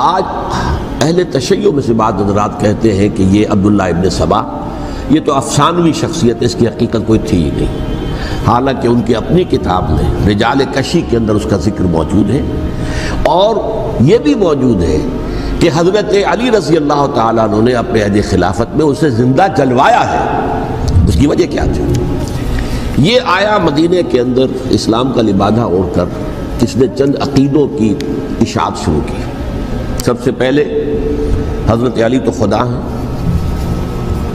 آج اہل تشیع میں سے بعض حضرات کہتے ہیں کہ یہ عبداللہ ابن سبا یہ تو افسانوی شخصیت ہے، اس کی حقیقت کوئی تھی ہی نہیں، حالانکہ ان کی اپنی کتاب میں رجال کشی کے اندر اس کا ذکر موجود ہے، اور یہ بھی موجود ہے کہ حضرت علی رضی اللہ تعالیٰ عنہ نے اپنے عہد خلافت میں اسے زندہ جلوایا ہے۔ اس کی وجہ کیا تھی؟ یہ آیا مدینہ کے اندر اسلام کا لبادہ اوڑھ کر اس نے چند عقیدوں کی اشاعت شروع کی۔ سب سے پہلے حضرت علی تو خدا ہیں،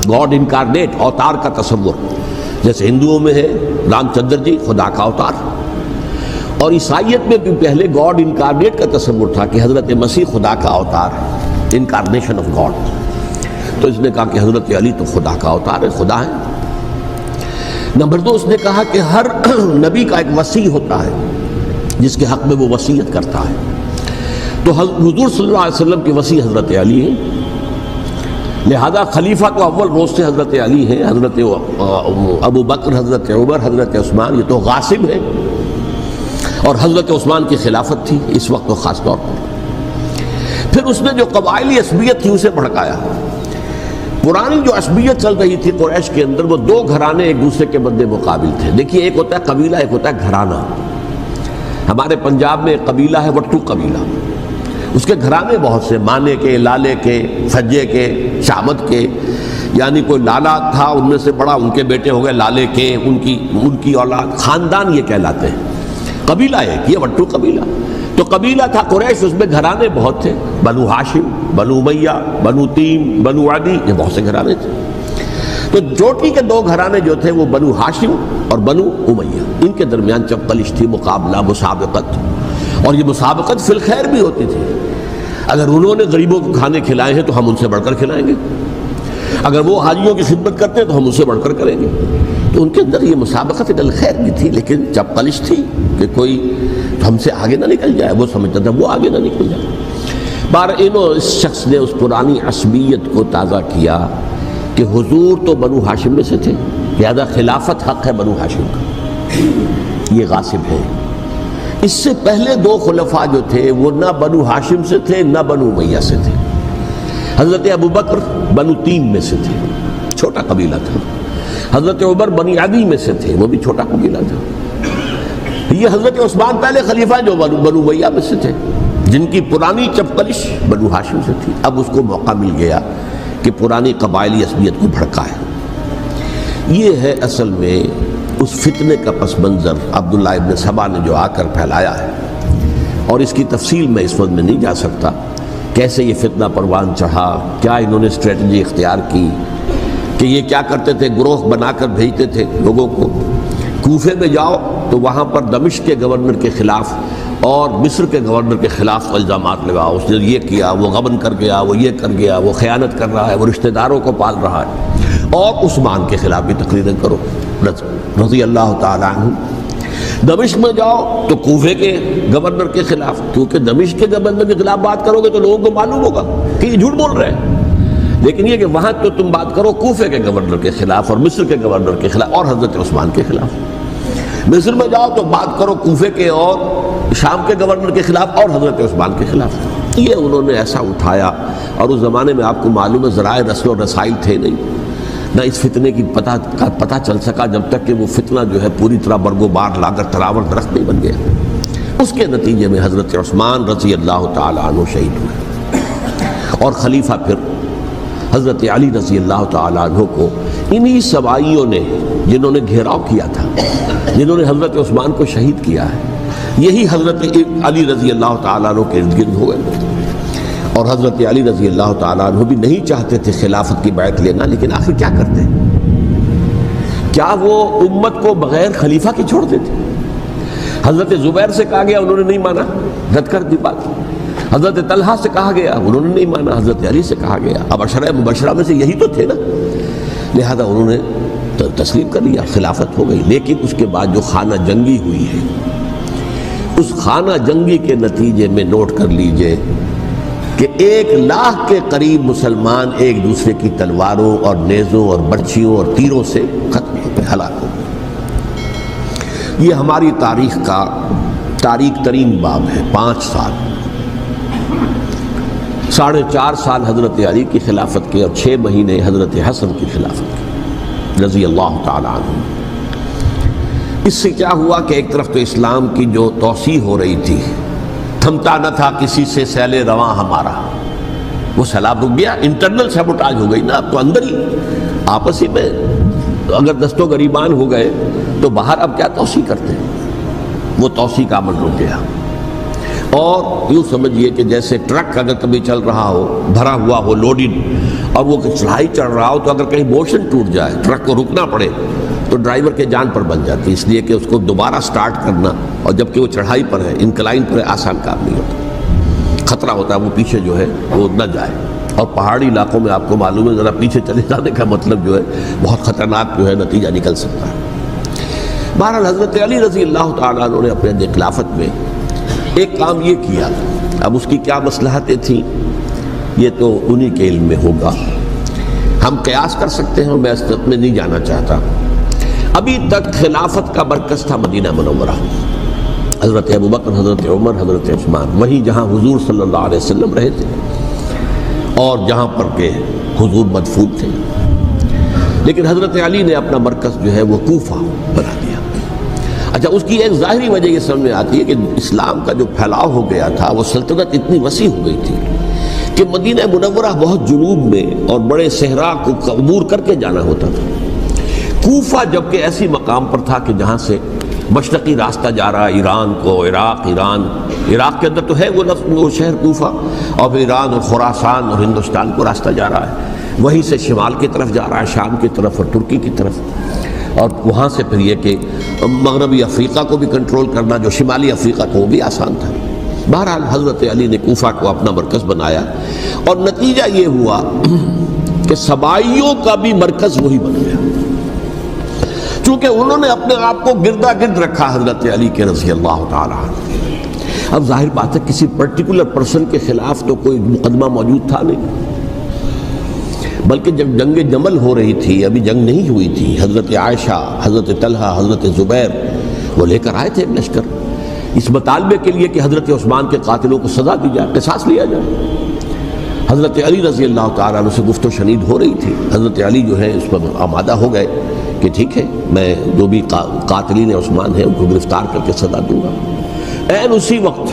گاڈ انکارنیٹ، اوتار کا تصور، جیسے ہندوؤں میں ہے رام چندر جی خدا کا اوتار، اور عیسائیت میں بھی پہلے گاڈ انکارنیٹ کا تصور تھا کہ حضرت مسیح خدا کا اوتار ہے، انکارنیشن آف گاڈ۔ تو اس نے کہا کہ حضرت علی تو خدا کا اوتار ہے، خدا ہے۔ نمبر 2، اس نے کہا کہ ہر نبی کا ایک وصی ہوتا ہے جس کے حق میں وہ وصیت کرتا ہے، تو حضور صلی اللہ علیہ وسلم کے وصی حضرت علی ہیں، لہذا خلیفہ تو اول روز سے حضرت علی ہیں، حضرت ابو بکر، حضرت عمر، حضرت عثمان، یہ تو غاصب ہیں، اور حضرت عثمان کی خلافت تھی اس وقت خاص طور پر۔ پھر اس نے جو قبائلی عصبیت تھی اسے بھڑکایا۔ پرانی جو عصبیت چل رہی تھی قریش کے اندر، وہ دو گھرانے ایک دوسرے کے مد مقابل تھے۔ دیکھیے، ایک ہوتا ہے قبیلہ، ایک ہوتا ہے گھرانہ۔ ہمارے پنجاب میں ایک قبیلہ ہے وٹو قبیلہ، اس کے گھرانے بہت سے، مانے کے، لالے کے، فجے کے، شامت کے، یعنی کوئی لالا تھا ان میں سے بڑا، ان کے بیٹے ہو گئے لالے کے، ان کی اولاد، خاندان یہ کہلاتے ہیں۔ قبیلہ ایک، یہ وٹو قبیلہ۔ تو قبیلہ تھا قریش، اس میں گھرانے بہت تھے، بنو ہاشم، بنو امیہ، بنو تیم، بنو عدی، یہ بہت سے گھرانے تھے۔ تو چوٹی کے دو گھرانے جو تھے وہ بنو ہاشم اور بنو امیہ، ان کے درمیان چپقلش تھی، مقابلہ، مسابقت، اور یہ مسابقت فی الخیر بھی ہوتی تھی۔ اگر انہوں نے غریبوں کو کھانے کھلائے ہیں تو ہم ان سے بڑھ کر کھلائیں گے، اگر وہ حاجیوں کی خدمت کرتے ہیں تو ہم ان سے بڑھ کر کریں گے۔ تو ان کے اندر یہ مسابقت فی الخیر بھی تھی، لیکن چپقلش تھی کہ کوئی ہم سے آگے نہ نکل جائے، وہ سمجھتا تھا وہ آگے نہ نکل جائے۔ اس شخص نے اس پرانی عصبیت کو تازہ کیا کہ حضور تو بنو ہاشم میں سے تھے، لہذا خلافت حق ہے بنو ہاشم کا، یہ غاصب ہے۔ اس سے پہلے دو خلفاء جو تھے وہ نہ بنو ہاشم سے تھے نہ بنو امیہ سے تھے۔ حضرت ابو بکر بنو تیم میں سے تھے، چھوٹا قبیلہ تھا۔ حضرت عمر بنی عدی میں سے تھے، وہ بھی چھوٹا قبیلہ تھا۔ یہ حضرت عثمان پہلے خلیفہ جو بنو امیہ میں سے تھے، جن کی پرانی چپقلش بنو ہاشم سے تھی۔ اب اس کو موقع مل گیا کہ پرانی قبائلی عصبیت کو بھڑکائے۔ یہ ہے اصل میں اس فتنے کا پس منظر عبداللہ ابن سبا نے جو آ کر پھیلایا ہے، اور اس کی تفصیل میں اس وقت میں نہیں جا سکتا، کیسے یہ فتنہ پروان چڑھا، کیا انہوں نے اسٹریٹجی اختیار کی، کہ یہ کیا کرتے تھے، گروہ بنا کر بھیجتے تھے لوگوں کو، کوفے میں جاؤ تو وہاں پر دمشق کے گورنر کے خلاف اور مصر کے گورنر کے خلاف الزامات لگاؤ، اس نے یہ کیا، وہ غبن کر گیا، وہ یہ کر گیا، وہ خیانت کر رہا ہے، وہ رشتہ داروں کو پال رہا ہے، اور عثمان کے خلاف بھی تقریریں کرو رضی اللہ تعالیٰ عنہ۔ دمشق میں جاؤ تو کوفے کے گورنر کے خلاف، کیونکہ دمشق کے گورنر کے خلاف بات کرو گے تو لوگوں کو معلوم ہوگا کہ یہ جھوٹ بول رہے ہیں، لیکن یہ کہ وہاں تو تم بات کرو کوفے کے گورنر کے خلاف اور مصر کے گورنر کے خلاف اور حضرت عثمان کے خلاف۔ مصر میں جاؤ تو بات کرو کوفے کے اور شام کے گورنر کے خلاف اور حضرت عثمان کے خلاف۔ یہ انہوں نے ایسا اٹھایا، اور اس زمانے میں آپ کو معلوم ہے ذرائع رسل و رسائل تھے نہیں، نہ اس فتنے کی پتہ چل سکا جب تک کہ وہ فتنہ جو ہے پوری طرح برگو بار لا کر تراور درخت نہیں بن گیا۔ اس کے نتیجے میں حضرت عثمان رضی اللہ تعالیٰ عنہ شہید ہوئے، اور خلیفہ پھر حضرت علی رضی اللہ تعالیٰ عنہ کو انہی سوائیوں نے، جنہوں نے گھیراؤ کیا تھا، جنہوں نے حضرت عثمان کو شہید کیا ہے، یہی حضرت علی رضی اللہ تعالیٰ عنہ کے ارد گرد ہو گئے۔ اور حضرت علی رضی اللہ تعالیٰ عنہ بھی نہیں چاہتے تھے خلافت کی بیعت لینا، لیکن آخر کیا کرتے؟ کیا وہ امت کو بغیر خلیفہ کے چھوڑ دیتے؟ حضرت زبیر سے کہا گیا، انہوں نے نہیں مانا، رد کر دی بات۔ حضرت طلحہ سے کہا گیا، انہوں نے نہیں مانا، حضرت علی سے کہا گیا، اب عشرہ مبشرہ میں سے یہی تو تھے نا، لہذا انہوں نے تسلیم کر لیا، خلافت ہو گئی۔ لیکن اس کے بعد جو خانہ جنگی ہوئی ہے، اس خانہ جنگی کے نتیجے میں نوٹ کر لیجئے کہ 1,00,000 کے قریب مسلمان ایک دوسرے کی تلواروں اور نیزوں اور برچھیوں اور تیروں سے ختم ہو گئے، ہلاک ہو گئے۔ یہ ہماری تاریخ کا تاریک ترین باب ہے، 5 سال 4.5 سال حضرت علی کی خلافت کے اور 6 مہینے حضرت حسن کی خلافت کے رضی اللہ تعالیٰ عنہ۔ اس سے کیا ہوا کہ ایک طرف تو اسلام کی جو توسیع ہو رہی تھی، تھمتا نہ تھا کسی سے سیل رواں ہمارا، وہ سیلاب رک گیا، انٹرنل سیبوٹاج ہو گئی نا، اب تو اندر ہی آپس ہی میں اگر دست و گریبان ہو گئے تو باہر اب کیا توسیع کرتے ہیں، وہ توسیع کا عمل رک گیا۔ اور یوں سمجھیے کہ جیسے ٹرک اگر کبھی چل رہا ہو، بھرا ہوا ہو، لوڈڈ، اور وہ چڑھائی چڑھ رہا ہو، تو اگر کہیں موشن ٹوٹ جائے، ٹرک کو رکنا پڑے، تو ڈرائیور کے جان پر بن جاتی، اس لیے کہ اس کو دوبارہ سٹارٹ کرنا، اور جبکہ وہ چڑھائی پر ہے، انکلائن پر ہے، آسان کام نہیں ہوتا، خطرہ ہوتا ہے وہ پیچھے جو ہے وہ نہ جائے۔ اور پہاڑی علاقوں میں آپ کو معلوم ہے ذرا پیچھے چلے جانے کا مطلب جو ہے بہت خطرناک جو ہے نتیجہ نکل سکتا ہے۔ بہرحال حضرت علی رضی اللہ تعالیٰ عنہ نے اپنے خلافت میں ایک کام یہ کیا، اب اس کی کیا مصلحتیں تھیں یہ تو انہی کے علم میں ہوگا، ہم قیاس کر سکتے ہیں، میں اس میں نہیں جانا چاہتا۔ ابھی تک خلافت کا مرکز تھا مدینہ منورہ، حضرت ابوبکر، حضرت عمر، حضرت عثمان، وہیں جہاں حضور صلی اللہ علیہ وسلم رہے تھے اور جہاں پر کہ حضور مدفون تھے۔ لیکن حضرت علی نے اپنا مرکز جو ہے وہ کوفہ بنا دیا۔ اچھا، اس کی ایک ظاہری وجہ یہ سمجھ میں آتی ہے کہ اسلام کا جو پھیلاؤ ہو گیا تھا، وہ سلطنت اتنی وسیع ہو گئی تھی کہ مدینہ منورہ بہت جنوب میں اور بڑے صحرا کو عبور کر کے جانا ہوتا تھا۔ کوفہ جبکہ ایسی مقام پر تھا کہ جہاں سے مشرقی راستہ جا رہا ہے ایران کو، عراق کے اندر تو ہے وہ شہر کوفہ، اور پھر ایران اور خراسان اور ہندوستان کو راستہ جا رہا ہے، وہیں سے شمال کی طرف جا رہا ہے، شام کی طرف اور ترکی کی طرف، اور وہاں سے پھر یہ کہ مغربی افریقہ کو بھی کنٹرول کرنا، جو شمالی افریقہ کو وہ بھی آسان تھا۔ بہرحال حضرت علی نے کوفہ کو اپنا مرکز بنایا، اور نتیجہ یہ ہوا کہ سبائیوں کا بھی مرکز وہی بن گیا، چونکہ انہوں نے اپنے آپ کو گردا گرد رکھا حضرت علی کے رضی اللہ تعالیٰ عنہ۔ اب ظاہر بات ہے کسی پرٹیکولر پرسن کے خلاف تو کوئی مقدمہ موجود تھا نہیں، بلکہ جب جنگ جمل ہو رہی تھی، ابھی جنگ نہیں ہوئی تھی، حضرت عائشہ، حضرت طلحہ، حضرت زبیر وہ لے کر آئے تھے ایک لشکر اس مطالبے کے لیے کہ حضرت عثمان کے قاتلوں کو سزا دی جائے، قصاص لیا جائے۔ حضرت علی رضی اللہ تعالیٰ عنہ سے گفت و شنید ہو رہی تھی، حضرت علی جو ہے اس پر آمادہ ہو گئے کہ ٹھیک ہے، میں جو بھی قاتلین عثمان ہیں ان کو گرفتار کر کے سزا دوں گا۔ عین اسی وقت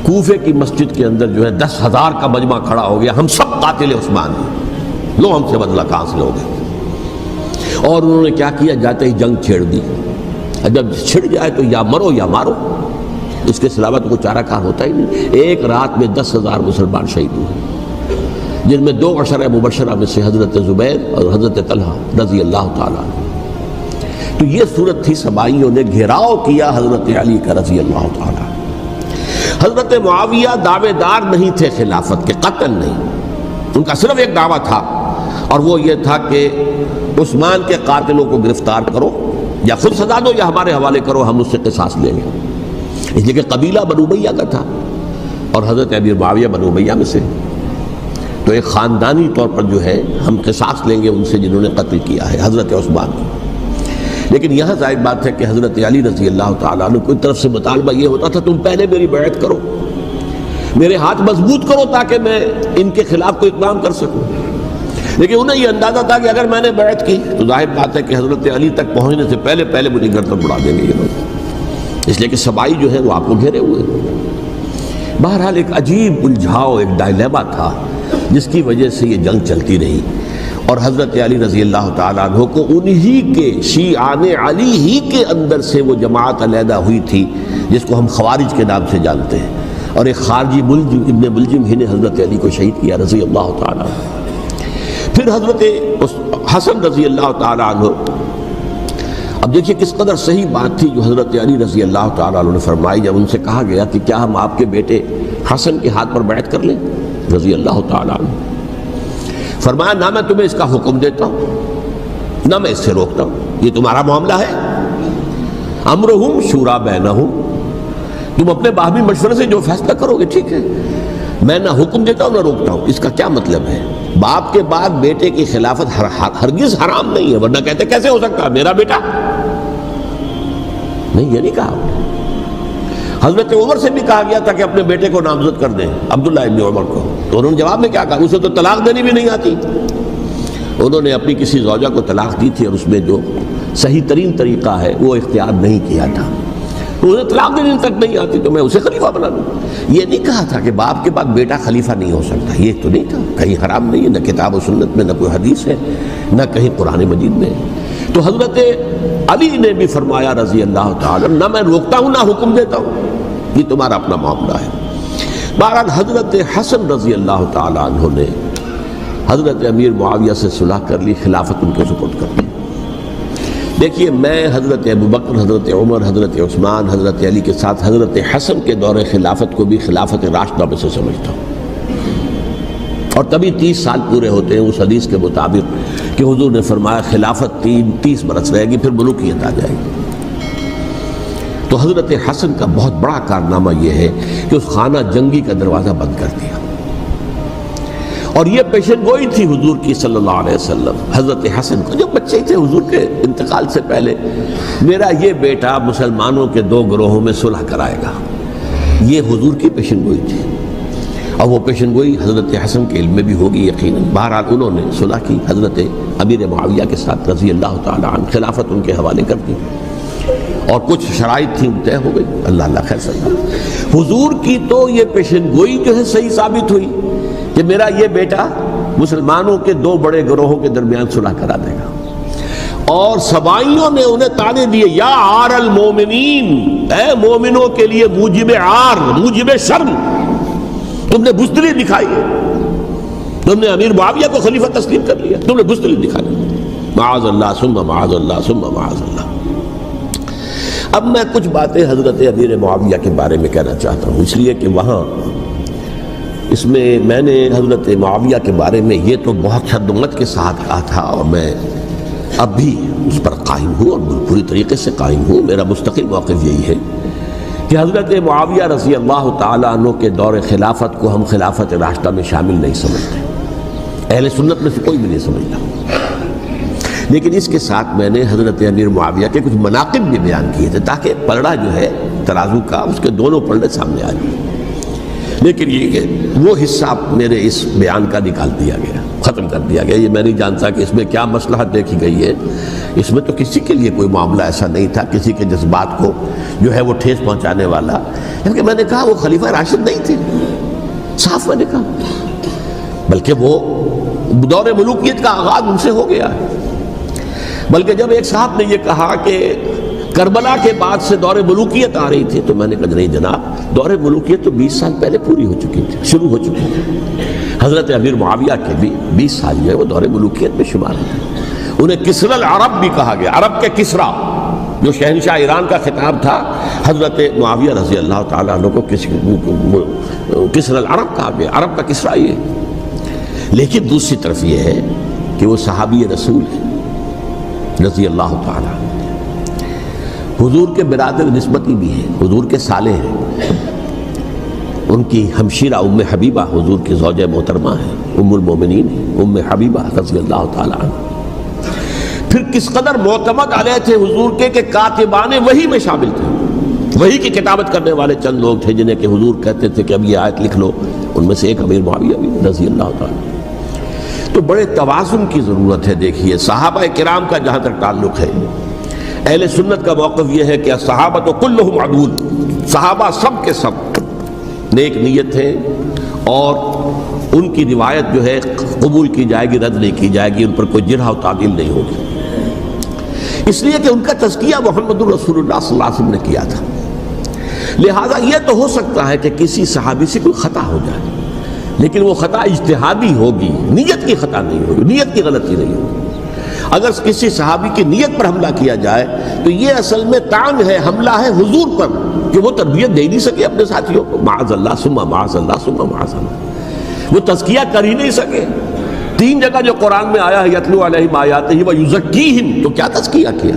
کوفے کی مسجد کے اندر جو ہے 10,000 کا مجمع کھڑا ہو گیا، ہم سب قاتل عثمان ہیں، لو ہم سے بدلہ کہاں سے لوگے۔ اور انہوں نے کیا کیا، جاتے ہی جنگ چھیڑ دی، جب چھڑ جائے تو یا مرو یا مارو، اس کے سلاوت کو چارہ کار ہوتا ہی نہیں۔ ایک رات میں 10,000 مسلمان شہید ہوئے، جن میں 2 عشرہ مبشرہ میں سے حضرت زبیر اور حضرت طلحہ رضی اللہ تعالیٰ عنہ۔ تو یہ صورت تھی، سبائیوں نے گھیراؤ کیا حضرت علی کا رضی اللہ تعالیٰ۔ حضرت معاویہ دعوے دار نہیں تھے خلافت کے، قطعاً نہیں، ان کا صرف ایک دعویٰ تھا، اور وہ یہ تھا کہ عثمان کے قاتلوں کو گرفتار کرو، یا خود سزا دو یا ہمارے حوالے کرو، ہم اس سے قصاص لیں گے۔ اس لیے کہ قبیلہ بنو امیہ کا تھا، اور حضرت ابی معاویہ بنو امیہ میں سے، تو ایک خاندانی طور پر جو ہے ہم قصاص لیں گے ان سے جنہوں نے قتل کیا ہے حضرت عثمان کو۔ لیکن یہاں ظاہر بات ہے کہ حضرت علی رضی اللہ تعالیٰ عنہ کی طرف سے مطالبہ یہ ہوتا تھا، تم پہلے میری بیعت کرو، میرے ہاتھ مضبوط کرو تاکہ میں ان کے خلاف کوئی اقدام کر سکوں۔ لیکن انہیں یہ اندازہ تھا کہ اگر میں نے بیعت کی تو ظاہر بات ہے کہ حضرت علی تک پہنچنے سے پہلے مجھے گردن اڑا دیں گے یہ لوگ، اس لیے کہ سبائی جو ہے وہ آپ کو گھیرے ہوئے۔ بہرحال ایک عجیب الجھاؤ، ایک ڈائلیما تھا جس کی وجہ سے یہ جنگ چلتی رہی، اور حضرت علی رضی اللہ تعالیٰ عنہ کو انہی کے شیعان علی ہی کے اندر سے وہ جماعت علیحدہ ہوئی تھی جس کو ہم خوارج کے نام سے جانتے ہیں، اور ایک خارجی ابن ملجم ہی نے حضرت علی کو شہید کیا رضی اللہ تعالیٰ عنہ۔ پھر حضرت حسن رضی اللہ تعالیٰ عنہ، اب دیکھیے کس قدر صحیح بات تھی جو حضرت علی رضی اللہ تعالیٰ عنہ نے فرمائی جب ان سے کہا گیا کہ کیا ہم آپ کے بیٹے حسن کے ہاتھ پر بیعت کر لیں رضی اللہ تعالیٰ عنہ۔ فرمایا نہ میں تمہیں اس کا حکم دیتا ہوں نہ میں اس سے روکتا ہوں، یہ تمہارا معاملہ ہے، امرہم شورا بینہم، تم اپنے باہمی مشورے سے جو فیصلہ کرو گے ٹھیک ہے، میں نہ حکم دیتا ہوں نہ روکتا ہوں۔ اس کا کیا مطلب ہے؟ باپ کے بعد بیٹے کی خلافت ہرگز حرام نہیں ہے، ورنہ کہتے کیسے ہو سکتا ہے میرا بیٹا؟ نہیں، یہ نہیں کہا۔ حضرت عمر سے بھی کہا گیا تھا کہ اپنے بیٹے کو نامزد کر دیں، عبداللہ ابن عمر کو، تو انہوں نے جواب میں کیا کہا؟ اسے تو طلاق دینی بھی نہیں آتی. انہوں نے اپنی کسی زوجہ کو طلاق دی تھی اور اس میں جو صحیح ترین طریقہ ہے وہ اختیار نہیں کیا تھا. تو انہیں طلاق دینے تک نہیں آتی تو میں اسے خلیفہ بنا دوں. یہ نہیں کہا تھا کہ باپ کے بعد بیٹا خلیفہ نہیں ہو سکتا, یہ تو نہیں تھا. کہیں حرام نہیں ہے, نہ کتاب و سنت میں, نہ کوئی حدیث ہے, نہ کہیں قرآن مجید میں. تو حضرت علی نے بھی فرمایا رضی اللہ تعالیٰ, نہ میں روکتا ہوں نہ حکم دیتا ہوں, یہ تمہارا اپنا معاملہ ہے. بہرحال حضرت حسن رضی اللہ تعالیٰ عنہ نے حضرت امیر معاویہ سے صلح کر لی, خلافت ان کے سپرد کر دی. دیکھیے, میں حضرت ابوبکر, حضرت عمر, حضرت عثمان, حضرت علی کے ساتھ حضرت حسن کے دور خلافت کو بھی خلافت راشدہ میں سے سمجھتا ہوں. اور تبھی 30 سال پورے ہوتے ہیں اس حدیث کے مطابق کہ حضور نے فرمایا خلافت 30 برس رہے گی, پھر ملوکیت آ جائے گی. تو حضرت حسن کا بہت بڑا کارنامہ یہ ہے کہ اس خانہ جنگی کا دروازہ بند کر دیا. اور یہ پیشن گوئی تھی حضور کی صلی اللہ علیہ وسلم حضرت حسن کو, جو بچے تھے حضور کے انتقال سے پہلے, میرا یہ بیٹا مسلمانوں کے 2 گروہوں میں صلح کرائے گا. یہ حضور کی پیشن گوئی تھی, اور وہ پیشن گوئی حضرت حسن کے علم میں بھی ہوگی یقیناً. بہرحال انہوں نے صلح کی حضرت امیر معاویہ کے ساتھ رضی اللہ تعالیٰ عنہ, خلافت ان کے حوالے کر دی, اور کچھ شرائط تھیں طے ہو گئی. اللہ اللہ خیر صلی اللہ. حضور کی تو یہ پیشن گوئی جو ہے صحیح ثابت ہوئی کہ میرا یہ بیٹا مسلمانوں کے 2 بڑے گروہوں کے درمیان صلح کرا دے گا. اور سبائیوں نے انہیں تانے دیے, یا عار المومنین, اے مومنوں کے لیے موجب عار, موجب شرم, تم نے بزدلی دکھائی ہے, تم نے امیر معاویہ کو خلیفہ تسلیم کر لیا, تم نے بزدلی دکھائی. معاذ اللہ ثم معاذ اللہ ثم معاذ اللہ. اب میں کچھ باتیں حضرت امیر معاویہ کے بارے میں کہنا چاہتا ہوں, اس لیے کہ وہاں اس میں نے حضرت معاویہ کے بارے میں یہ تو بہت شدت کے ساتھ کہا تھا, اور میں اب بھی اس پر قائم ہوں اور پوری طریقے سے قائم ہوں. میرا مستقل موقف یہی ہے کہ حضرت معاویہ رضی اللہ تعالیٰ عنہ کے دور خلافت کو ہم خلافت راشدہ میں شامل نہیں سمجھتے, اہل سنت میں سے کوئی بھی نہیں سمجھتا. لیکن اس کے ساتھ میں نے حضرت امیر معاویہ کے کچھ مناقب بھی بیان کیے تھے, تاکہ پلڑا جو ہے ترازو کا اس کے دونوں پلڑے سامنے آ جائیں. لیکن یہ کہ وہ حصہ میرے اس بیان کا نکال دیا گیا, ختم کر دیا گیا. یہ میں نہیں جانتا کہ اس میں کیا مصلحت دیکھی گئی ہے. اس میں تو کسی کے لیے کوئی معاملہ ایسا نہیں تھا, کسی کے جذبات کو جو ہے وہ ٹھیس پہنچانے والا. کیونکہ میں نے کہا وہ خلیفہ راشد نہیں تھے, صاف میں نے کہا, بلکہ وہ دور ملوکیت کا آغاز ان سے ہو گیا. بلکہ جب ایک صاحب نے یہ کہا کہ کربلا کے بعد سے دور ملوکیت آ رہی تھی, تو میں نے کہا نہیں جناب, دور ملوکیت تو 20 سال پہلے پوری ہو چکی تھی, شروع ہو چکی تھی. حضرت امیر معاویہ کے بھی 20 سال جو ہے وہ دور ملوکیت میں شمار ہوتے. انہیں کسرى العرب بھی کہا گیا, عرب کے کسریٰ جو شہنشاہ ایران کا خطاب تھا, حضرت معاویہ رضی اللہ تعالیٰ عنہ کو کسرى العرب کہا گیا, عرب کا کسریٰ یہ. لیکن دوسری طرف یہ ہے کہ وہ صحابی رسول ہیں رضی اللہ تعالیٰ, حضور کے برادر نسبتی بھی ہیں, حضور کے سالے ہیں. ان کی ہمشیرہ ام حبیبہ حضور کی زوجہ محترمہ ہیں, ام المومنین ہیں, ام حبیبہ رضی اللہ تعالیٰ عنہ. پھر کس قدر معتمد علیہ تھے حضور کے کہ کاتبان وحی میں شامل تھے. وحی کی کتابت کرنے والے چند لوگ تھے جنہیں کہ حضور کہتے تھے کہ اب یہ آیت لکھ لو, ان میں سے ایک امیر معاویہ بھی رضی اللہ تعالیٰ. تو بڑے توازن کی ضرورت ہے. دیکھیے صحابہ کرام کا جہاں تک تعلق ہے, اہل سنت کا موقف یہ ہے کہ صحابہ تو کلہم عدول, صحابہ سب کے سب نیک نیت ہیں, اور ان کی روایت جو ہے قبول کی جائے گی, رد نہیں کی جائے گی, ان پر کوئی جرح و تعدیل نہیں ہوگی. اس لیے کہ ان کا تزکیہ محمد رسول اللہ صلی اللہ علیہ وسلم نے کیا تھا. لہٰذا یہ تو ہو سکتا ہے کہ کسی صحابی سے کوئی خطا ہو جائے, لیکن وہ خطا اجتہادی ہوگی, نیت کی خطا نہیں ہوگی, نیت کی غلطی نہیں ہوگی. اگر کسی صحابی کی نیت پر حملہ کیا جائے تو یہ اصل میں طعن ہے, حملہ ہے حضور پر کہ وہ تربیت دے نہیں سکے اپنے ساتھیوں کو. معاذ اللہ ثم معاذ اللہ ثم معاذ اللہ, وہ تزکیہ کر ہی نہیں سکے. 3 جگہ جو قرآن میں آیا ہے یتلو علیہم آیاتہ ویزکیہم, تو کیا تزکیہ کیا؟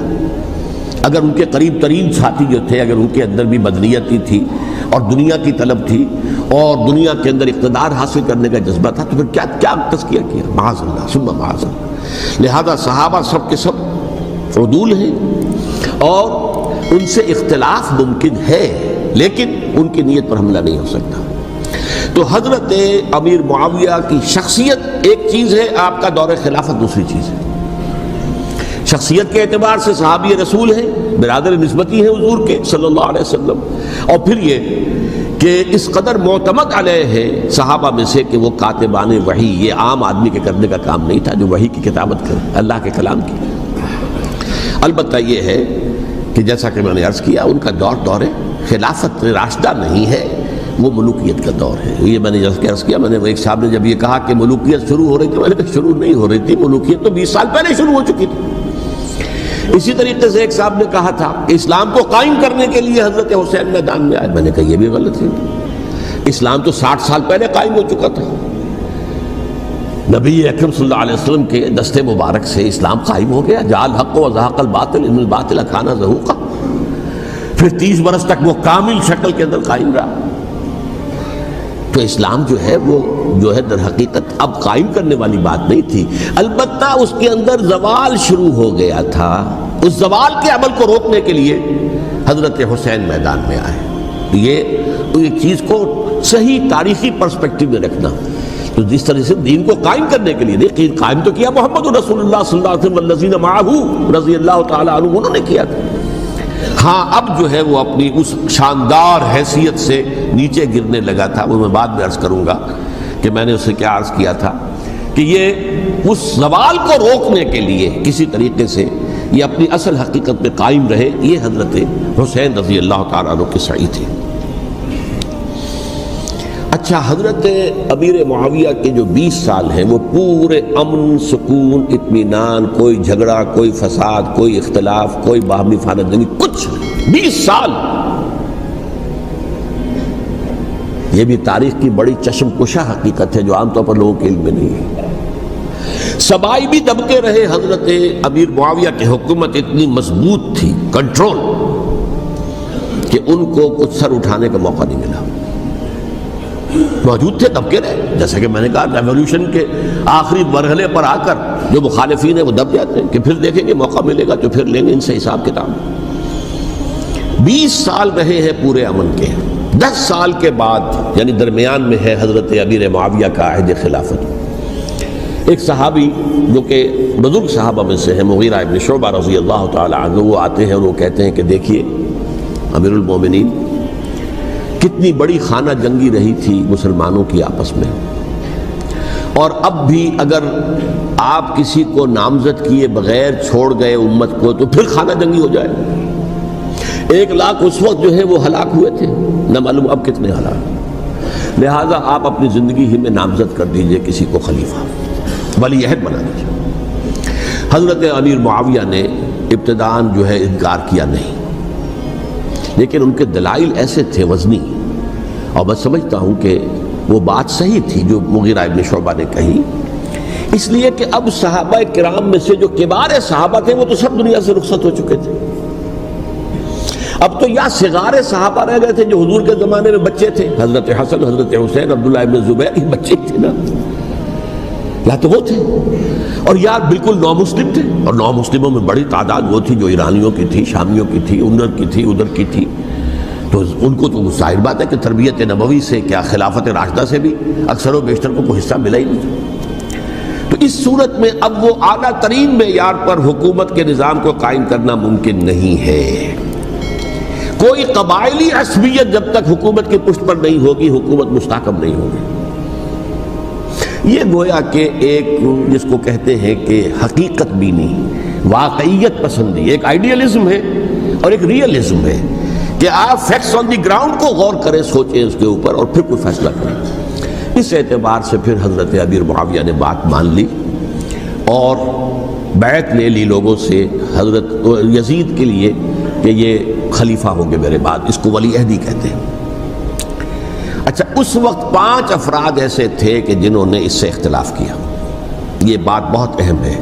اگر ان کے قریب ترین ساتھی جو تھے, اگر ان کے اندر بھی بدنیتی تھی اور دنیا کی طلب تھی اور دنیا کے اندر اقتدار حاصل کرنے کا جذبہ تھا, تو پھر کیا تزکیہ کیا؟ معاذ اللہ ثم معاذ اللہ. لہذا صحابہ سب کے سب عدول ہیں, اور ان سے اختلاف ممکن ہے, لیکن ان کی نیت پر حملہ نہیں ہو سکتا. تو حضرت امیر معاویہ کی شخصیت ایک چیز ہے، آپ کا دور خلافت دوسری چیز ہے۔ شخصیت کے اعتبار سے صحابی رسول ہیں، برادر نسبتی ہیں حضور کے صلی اللہ علیہ وسلم، اور پھر یہ کہ اس قدر معتمد علیہ ہے صحابہ میں سے کہ وہ کاتبان وحی، یہ عام آدمی کے کرنے کا کام نہیں تھا جو وحی کی کتابت کرے، اللہ کے کلام کی۔ البتہ یہ ہے کہ جیسا کہ میں نے عرض کیا، ان کا دور خلافت راشدہ نہیں ہے، وہ ملوکیت کا دور ہے۔ یہ میں نے عرض کیا، میں نے ایک صاحب نے جب یہ کہا کہ ملوکیت شروع ہو رہی تھی، میں نے کہا شروع نہیں ہو رہی تھی، ملوکیت تو 20 سال پہلے شروع ہو چکی تھی۔ اسی طریقے سے ایک صاحب نے کہا تھا کہ اسلام کو قائم کرنے کے لیے حضرت حسین میدان میں آئے، میں نے کہا یہ بھی غلط ہے، اسلام تو 60 سال پہلے قائم ہو چکا تھا، نبی اکرم صلی اللہ علیہ وسلم کے دست مبارک سے اسلام قائم ہو گیا، جاء الحق وزهق الباطل ان الباطل کان زہوقا، پھر 30 برس تک وہ کامل شکل کے اندر قائم رہا۔ تو اسلام جو ہے در حقیقت اب قائم کرنے والی بات نہیں تھی، البتہ اس کے اندر زوال شروع ہو گیا تھا، اس زوال کے عمل کو روکنے کے لیے حضرت حسین میدان میں آئے۔ یہ چیز کو صحیح تاریخی پرسپیکٹو میں رکھنا، تو جس طرح سے دین کو قائم کرنے کے لیے نہیں، قائم تو کیا محمد رسول اللہ صلی اللہ علیہ وسلم والذین معہ رضی اللہ تعالی عنہ، انہوں نے کیا تھا۔ ہاں اب جو ہے وہ اپنی اس شاندار حیثیت سے نیچے گرنے لگا تھا، وہ میں بعد میں عرض کروں گا کہ میں نے اسے کیا عرض کیا تھا کہ یہ اس زوال کو روکنے کے لیے کسی طریقے سے یہ اپنی اصل حقیقت میں قائم رہے، یہ حضرت حسین رضی اللہ تعالیٰ عنہ کی سعی تھی۔ اچھا، حضرت امیر معاویہ کے جو 20 سال ہیں وہ پورے امن، سکون، اطمینان، کوئی جھگڑا، کوئی فساد، کوئی اختلاف، کوئی باہمی فانہ جنگی، کچھ 20 سال۔ یہ بھی تاریخ کی بڑی چشم کشا حقیقت ہے جو عام طور پر لوگوں کے علم میں نہیں ہے۔ سبائی بھی دبکے رہے، حضرت امیر معاویہ کی حکومت اتنی مضبوط تھی، کنٹرول، کہ ان کو کچھ سر اٹھانے کا موقع نہیں ملا۔ موجود تھے، دبکے رہے، جیسا کہ میں نے کہا ریولوشن کے آخری مرحلے پر آ کر جو مخالفین ہیں وہ دب جاتے ہیں کہ پھر دیکھیں گے، موقع ملے گا تو پھر لیں گے ان سے حساب کتاب۔ 20 سال رہے ہیں پورے امن کے، 10 سال کے بعد یعنی درمیان میں ہے حضرت امیر معاویہ کا عہد خلافت۔ ایک صحابی جو کہ بزرگ صحابہ میں سے ہیں، مغیرہ ابن شعبہ رضی اللہ تعالی عنہ، وہ آتے ہیں اور وہ کہتے ہیں کہ دیکھیے امیر المومنین، کتنی بڑی خانہ جنگی رہی تھی مسلمانوں کی آپس میں، اور اب بھی اگر آپ کسی کو نامزد کیے بغیر چھوڑ گئے امت کو تو پھر خانہ جنگی ہو جائے۔ 1 لاکھ اس وقت جو ہے وہ ہلاک ہوئے تھے، نہ معلوم اب کتنے ہلاک، لہٰذا آپ اپنی زندگی ہی میں نامزد کر دیجئے کسی کو خلیفہ، ولی عہد بنا دیجئے۔ حضرت امیر معاویہ نے ابتداءً جو ہے انکار کیا نہیں، لیکن ان کے دلائل ایسے تھے وزنی، اور میں سمجھتا ہوں کہ وہ بات صحیح تھی جو مغیرہ ابن شعبہ نے کہی، اس لیے کہ اب صحابہ کرام میں سے جو کبار صحابہ تھے وہ تو سب دنیا سے رخصت ہو چکے تھے، اب تو یا صغار صحابہ رہ گئے تھے جو حضور کے زمانے میں بچے تھے، حضرت حسن، حضرت حسین، عبداللہ ابن زبیر، یہ بچے تھے نا، یا تو وہ تھے، اور یا بالکل نو مسلم تھے، اور نو مسلموں میں بڑی تعداد وہ تھی جو ایرانیوں کی تھی، شامیوں کی تھی، ادھر کی تھی، ادھر کی تھی، تو ان کو تو ظاہر بات ہے کہ تربیت نبوی سے کیا خلافت راشدہ سے بھی اکثر و بیشتر کو کوئی حصہ ملا ہی نہیں۔ تو اس صورت میں اب وہ اعلیٰ ترین معیار پر حکومت کے نظام کو قائم کرنا ممکن نہیں ہے۔ کوئی قبائلی عصبیت جب تک حکومت کی پشت پر نہیں ہوگی، حکومت مستحکم نہیں ہوگی۔ یہ گویا کہ ایک جس کو کہتے ہیں کہ حقیقت بینی، واقعیت پسندی، ایک آئیڈیلزم ہے اور ایک ریئلزم ہے کہ آپ فیکٹس آن دی گراؤنڈ کو غور کریں، سوچیں اس کے اوپر اور پھر کوئی فیصلہ کریں۔ اس اعتبار سے پھر حضرت امیر معاویہ نے بات مان لی اور بیعت لے لی لوگوں سے حضرت یزید کے لیے کہ یہ خلیفہ ہوں گے میرے بعد، اس کو ولی عہدی کہتے ہیں۔ اچھا، اس وقت 5 افراد ایسے تھے کہ جنہوں نے اس سے اختلاف کیا، یہ بات بہت اہم ہے۔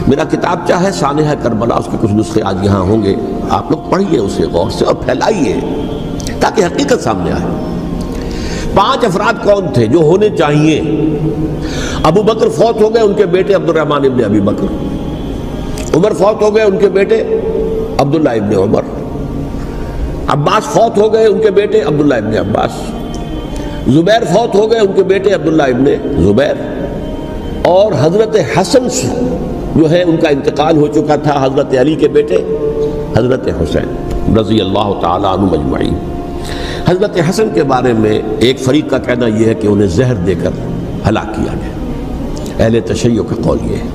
میرا کتاب چاہے سانحہ کربلا، اس کے کچھ نسخے آج یہاں ہوں گے، آپ لوگ پڑھیے اسے غور سے اور پھیلائیے تاکہ حقیقت سامنے آئے۔ 5 افراد کون تھے جو ہونے چاہیے؟ ابو بکر فوت ہو گئے، ان کے بیٹے عبد الرحمن ابن ابی بکر، عمر فوت ہو گئے، ان کے بیٹے عبداللہ ابن عمر، عباس فوت ہو گئے، ان کے بیٹے عبداللہ ابن عباس، زبیر فوت ہو گئے، ان کے بیٹے عبداللہ ابن زبیر، اور حضرت حسن جو ہے ان کا انتقال ہو چکا تھا، حضرت علی کے بیٹے حضرت حسین رضی اللہ تعالیٰ عنہ مجمعین۔ حضرت حسن کے بارے میں ایک فریق کا کہنا یہ ہے کہ انہیں زہر دے کر ہلاک کیا گیا، اہل تشیع کا قول یہ ہے،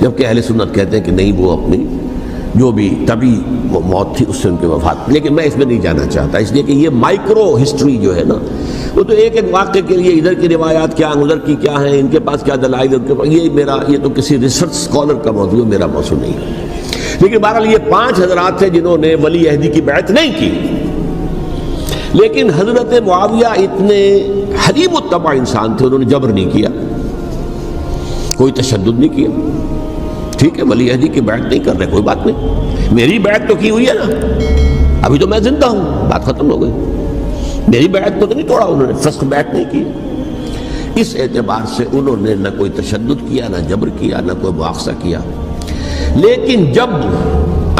جبکہ اہل سنت کہتے ہیں کہ نہیں، وہ اپنی جو بھی طبی موت تھی اس سے ان کے وفات۔ لیکن میں اس میں نہیں جانا چاہتا، اس لیے کہ یہ مائکرو ہسٹری جو ہے نا، وہ تو ایک ایک واقعے کے لیے ادھر کی روایات کیا، ادھر کی کیا ہیں، ان کے پاس کیا دلائل، ان کے پاس یہ تو کسی ریسرچ اسکالر کا موضوع، میرا موضوع نہیں ہے۔ لیکن بہرحال یہ 5 حضرات تھے جنہوں نے ولی عہدی کی بیعت نہیں کی، لیکن حضرت معاویہ اتنے حلیم الطبع انسان تھے، انہوں نے جبر نہیں کیا، کوئی تشدد نہیں کیا۔ ٹھیک ہے، ولی عہدی کی بیعت نہیں کر رہے، کوئی بات نہیں، میری بیعت تو کی ہوئی ہے نا، ابھی تو میں زندہ ہوں، بات ختم ہو گئی، میری بیعت کو تو نہیں توڑا انہوں نے، فسخ بیعت نہیں کی۔ اس اعتبار سے انہوں نے نہ کوئی تشدد کیا، نہ جبر کیا، نہ کوئی مواخذہ کیا۔ لیکن جب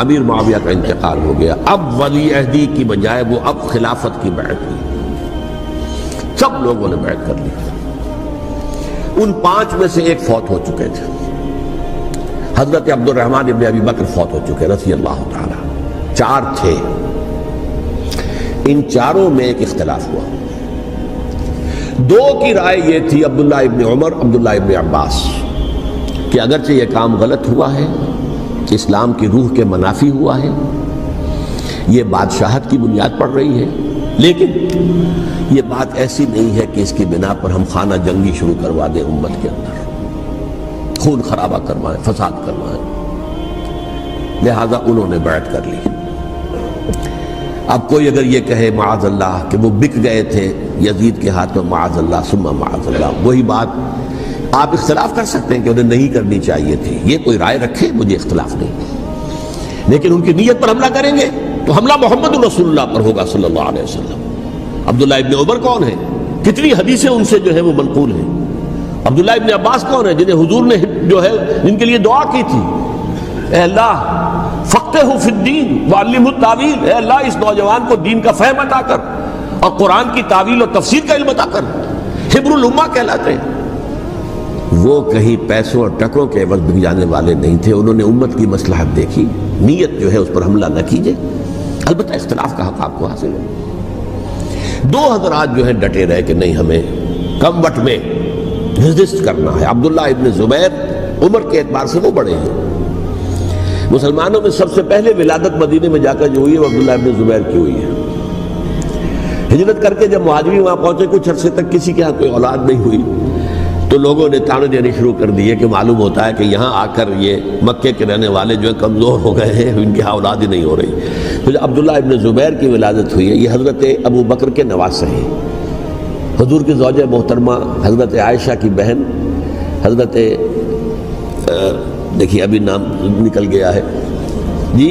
امیر معاویہ کا انتقال ہو گیا، اب ولی عہدی کی بجائے وہ اب خلافت کی بیعت ہوئی، سب لوگوں نے بیعت کر لی۔ ان 5 میں سے ایک فوت ہو چکے تھے، حضرت عبد الرحمن ابن ابی بکر فوت ہو چکے رضی اللہ تعالی، 4 تھے، ان 4 میں ایک اختلاف ہوا۔ 2 کی رائے یہ تھی، عبداللہ ابن عمر، عبداللہ ابن عباس، کہ اگرچہ یہ کام غلط ہوا ہے، اسلام کی روح کے منافی ہوا ہے، یہ بادشاہت کی بنیاد پڑ رہی ہے، لیکن یہ بات ایسی نہیں ہے کہ اس کی بنا پر ہم خانہ جنگی شروع کروا دیں، امت کے اندر خون خرابہ کروائیں، فساد کروائیں، لہذا انہوں نے بیعت کر لی۔ اب کوئی اگر یہ کہے معاذ اللہ کہ وہ بک گئے تھے یزید کے ہاتھ میں، معاذ اللہ ثم معاذ اللہ، وہی بات آپ اختلاف کر سکتے ہیں کہ انہیں نہیں کرنی چاہیے تھی، یہ کوئی رائے رکھے، مجھے اختلاف نہیں، لیکن ان کی نیت پر حملہ کریں گے تو حملہ محمد رسول اللہ پر ہوگا صلی اللہ علیہ وسلم۔ عبداللہ ابن عمر کون ہیں؟ کتنی حدیثیں ان سے جو ہے وہ منقول ہیں۔ عبداللہ ابن عباس کون ہیں؟ جنہیں حضور نے جو ہے جن کے لیے دعا کی تھی، اے اللہ فقہہ فی الدین وعلمہ التاویل، اے اللہ اس نوجوان کو دین کا فہم عطا کر اور قرآن کی تاویل اور تفسیر کا علم عطا کر، حبر الامہ کہلاتے ہیں۔ وہ کہیں پیسوں اور ٹکوں کے عوض بک جانے والے نہیں تھے، انہوں نے امت کی مصلحت دیکھی، نیت جو ہے اس پر حملہ نہ کیجئے، البتہ اختلاف کا حق آپ کو حاصل ہے۔ 2 حضرات جو ہیں ڈٹے رہے کہ نہیں، ہمیں کم وقت میں ریزسٹ کرنا ہے۔ عبداللہ ابن زبیر عمر کے اعتبار سے وہ بڑے ہیں، مسلمانوں میں سب سے پہلے ولادت مدینے میں جا کر جو ہوئی ہے وہ عبداللہ ابن زبیر کی ہوئی ہے۔ ہجرت کر کے جب مہاجرین وہاں پہنچے، کچھ عرصے تک کسی کے ہاں کوئی اولاد نہیں ہوئی، تو لوگوں نے تانے دینے شروع کر دیے کہ معلوم ہوتا ہے کہ یہاں آ کر یہ مکے کے رہنے والے جو ہیں کمزور ہو گئے ہیں، ان کی اولاد ہی نہیں ہو رہی۔ تو جب عبداللہ ابن زبیر کی ولادت ہوئی ہے، یہ حضرت ابو بکر کے نواسے ہیں، حضور کی زوجہ محترمہ حضرت عائشہ کی بہن، حضرت دیکھیے ابھی نام نکل گیا ہے جی،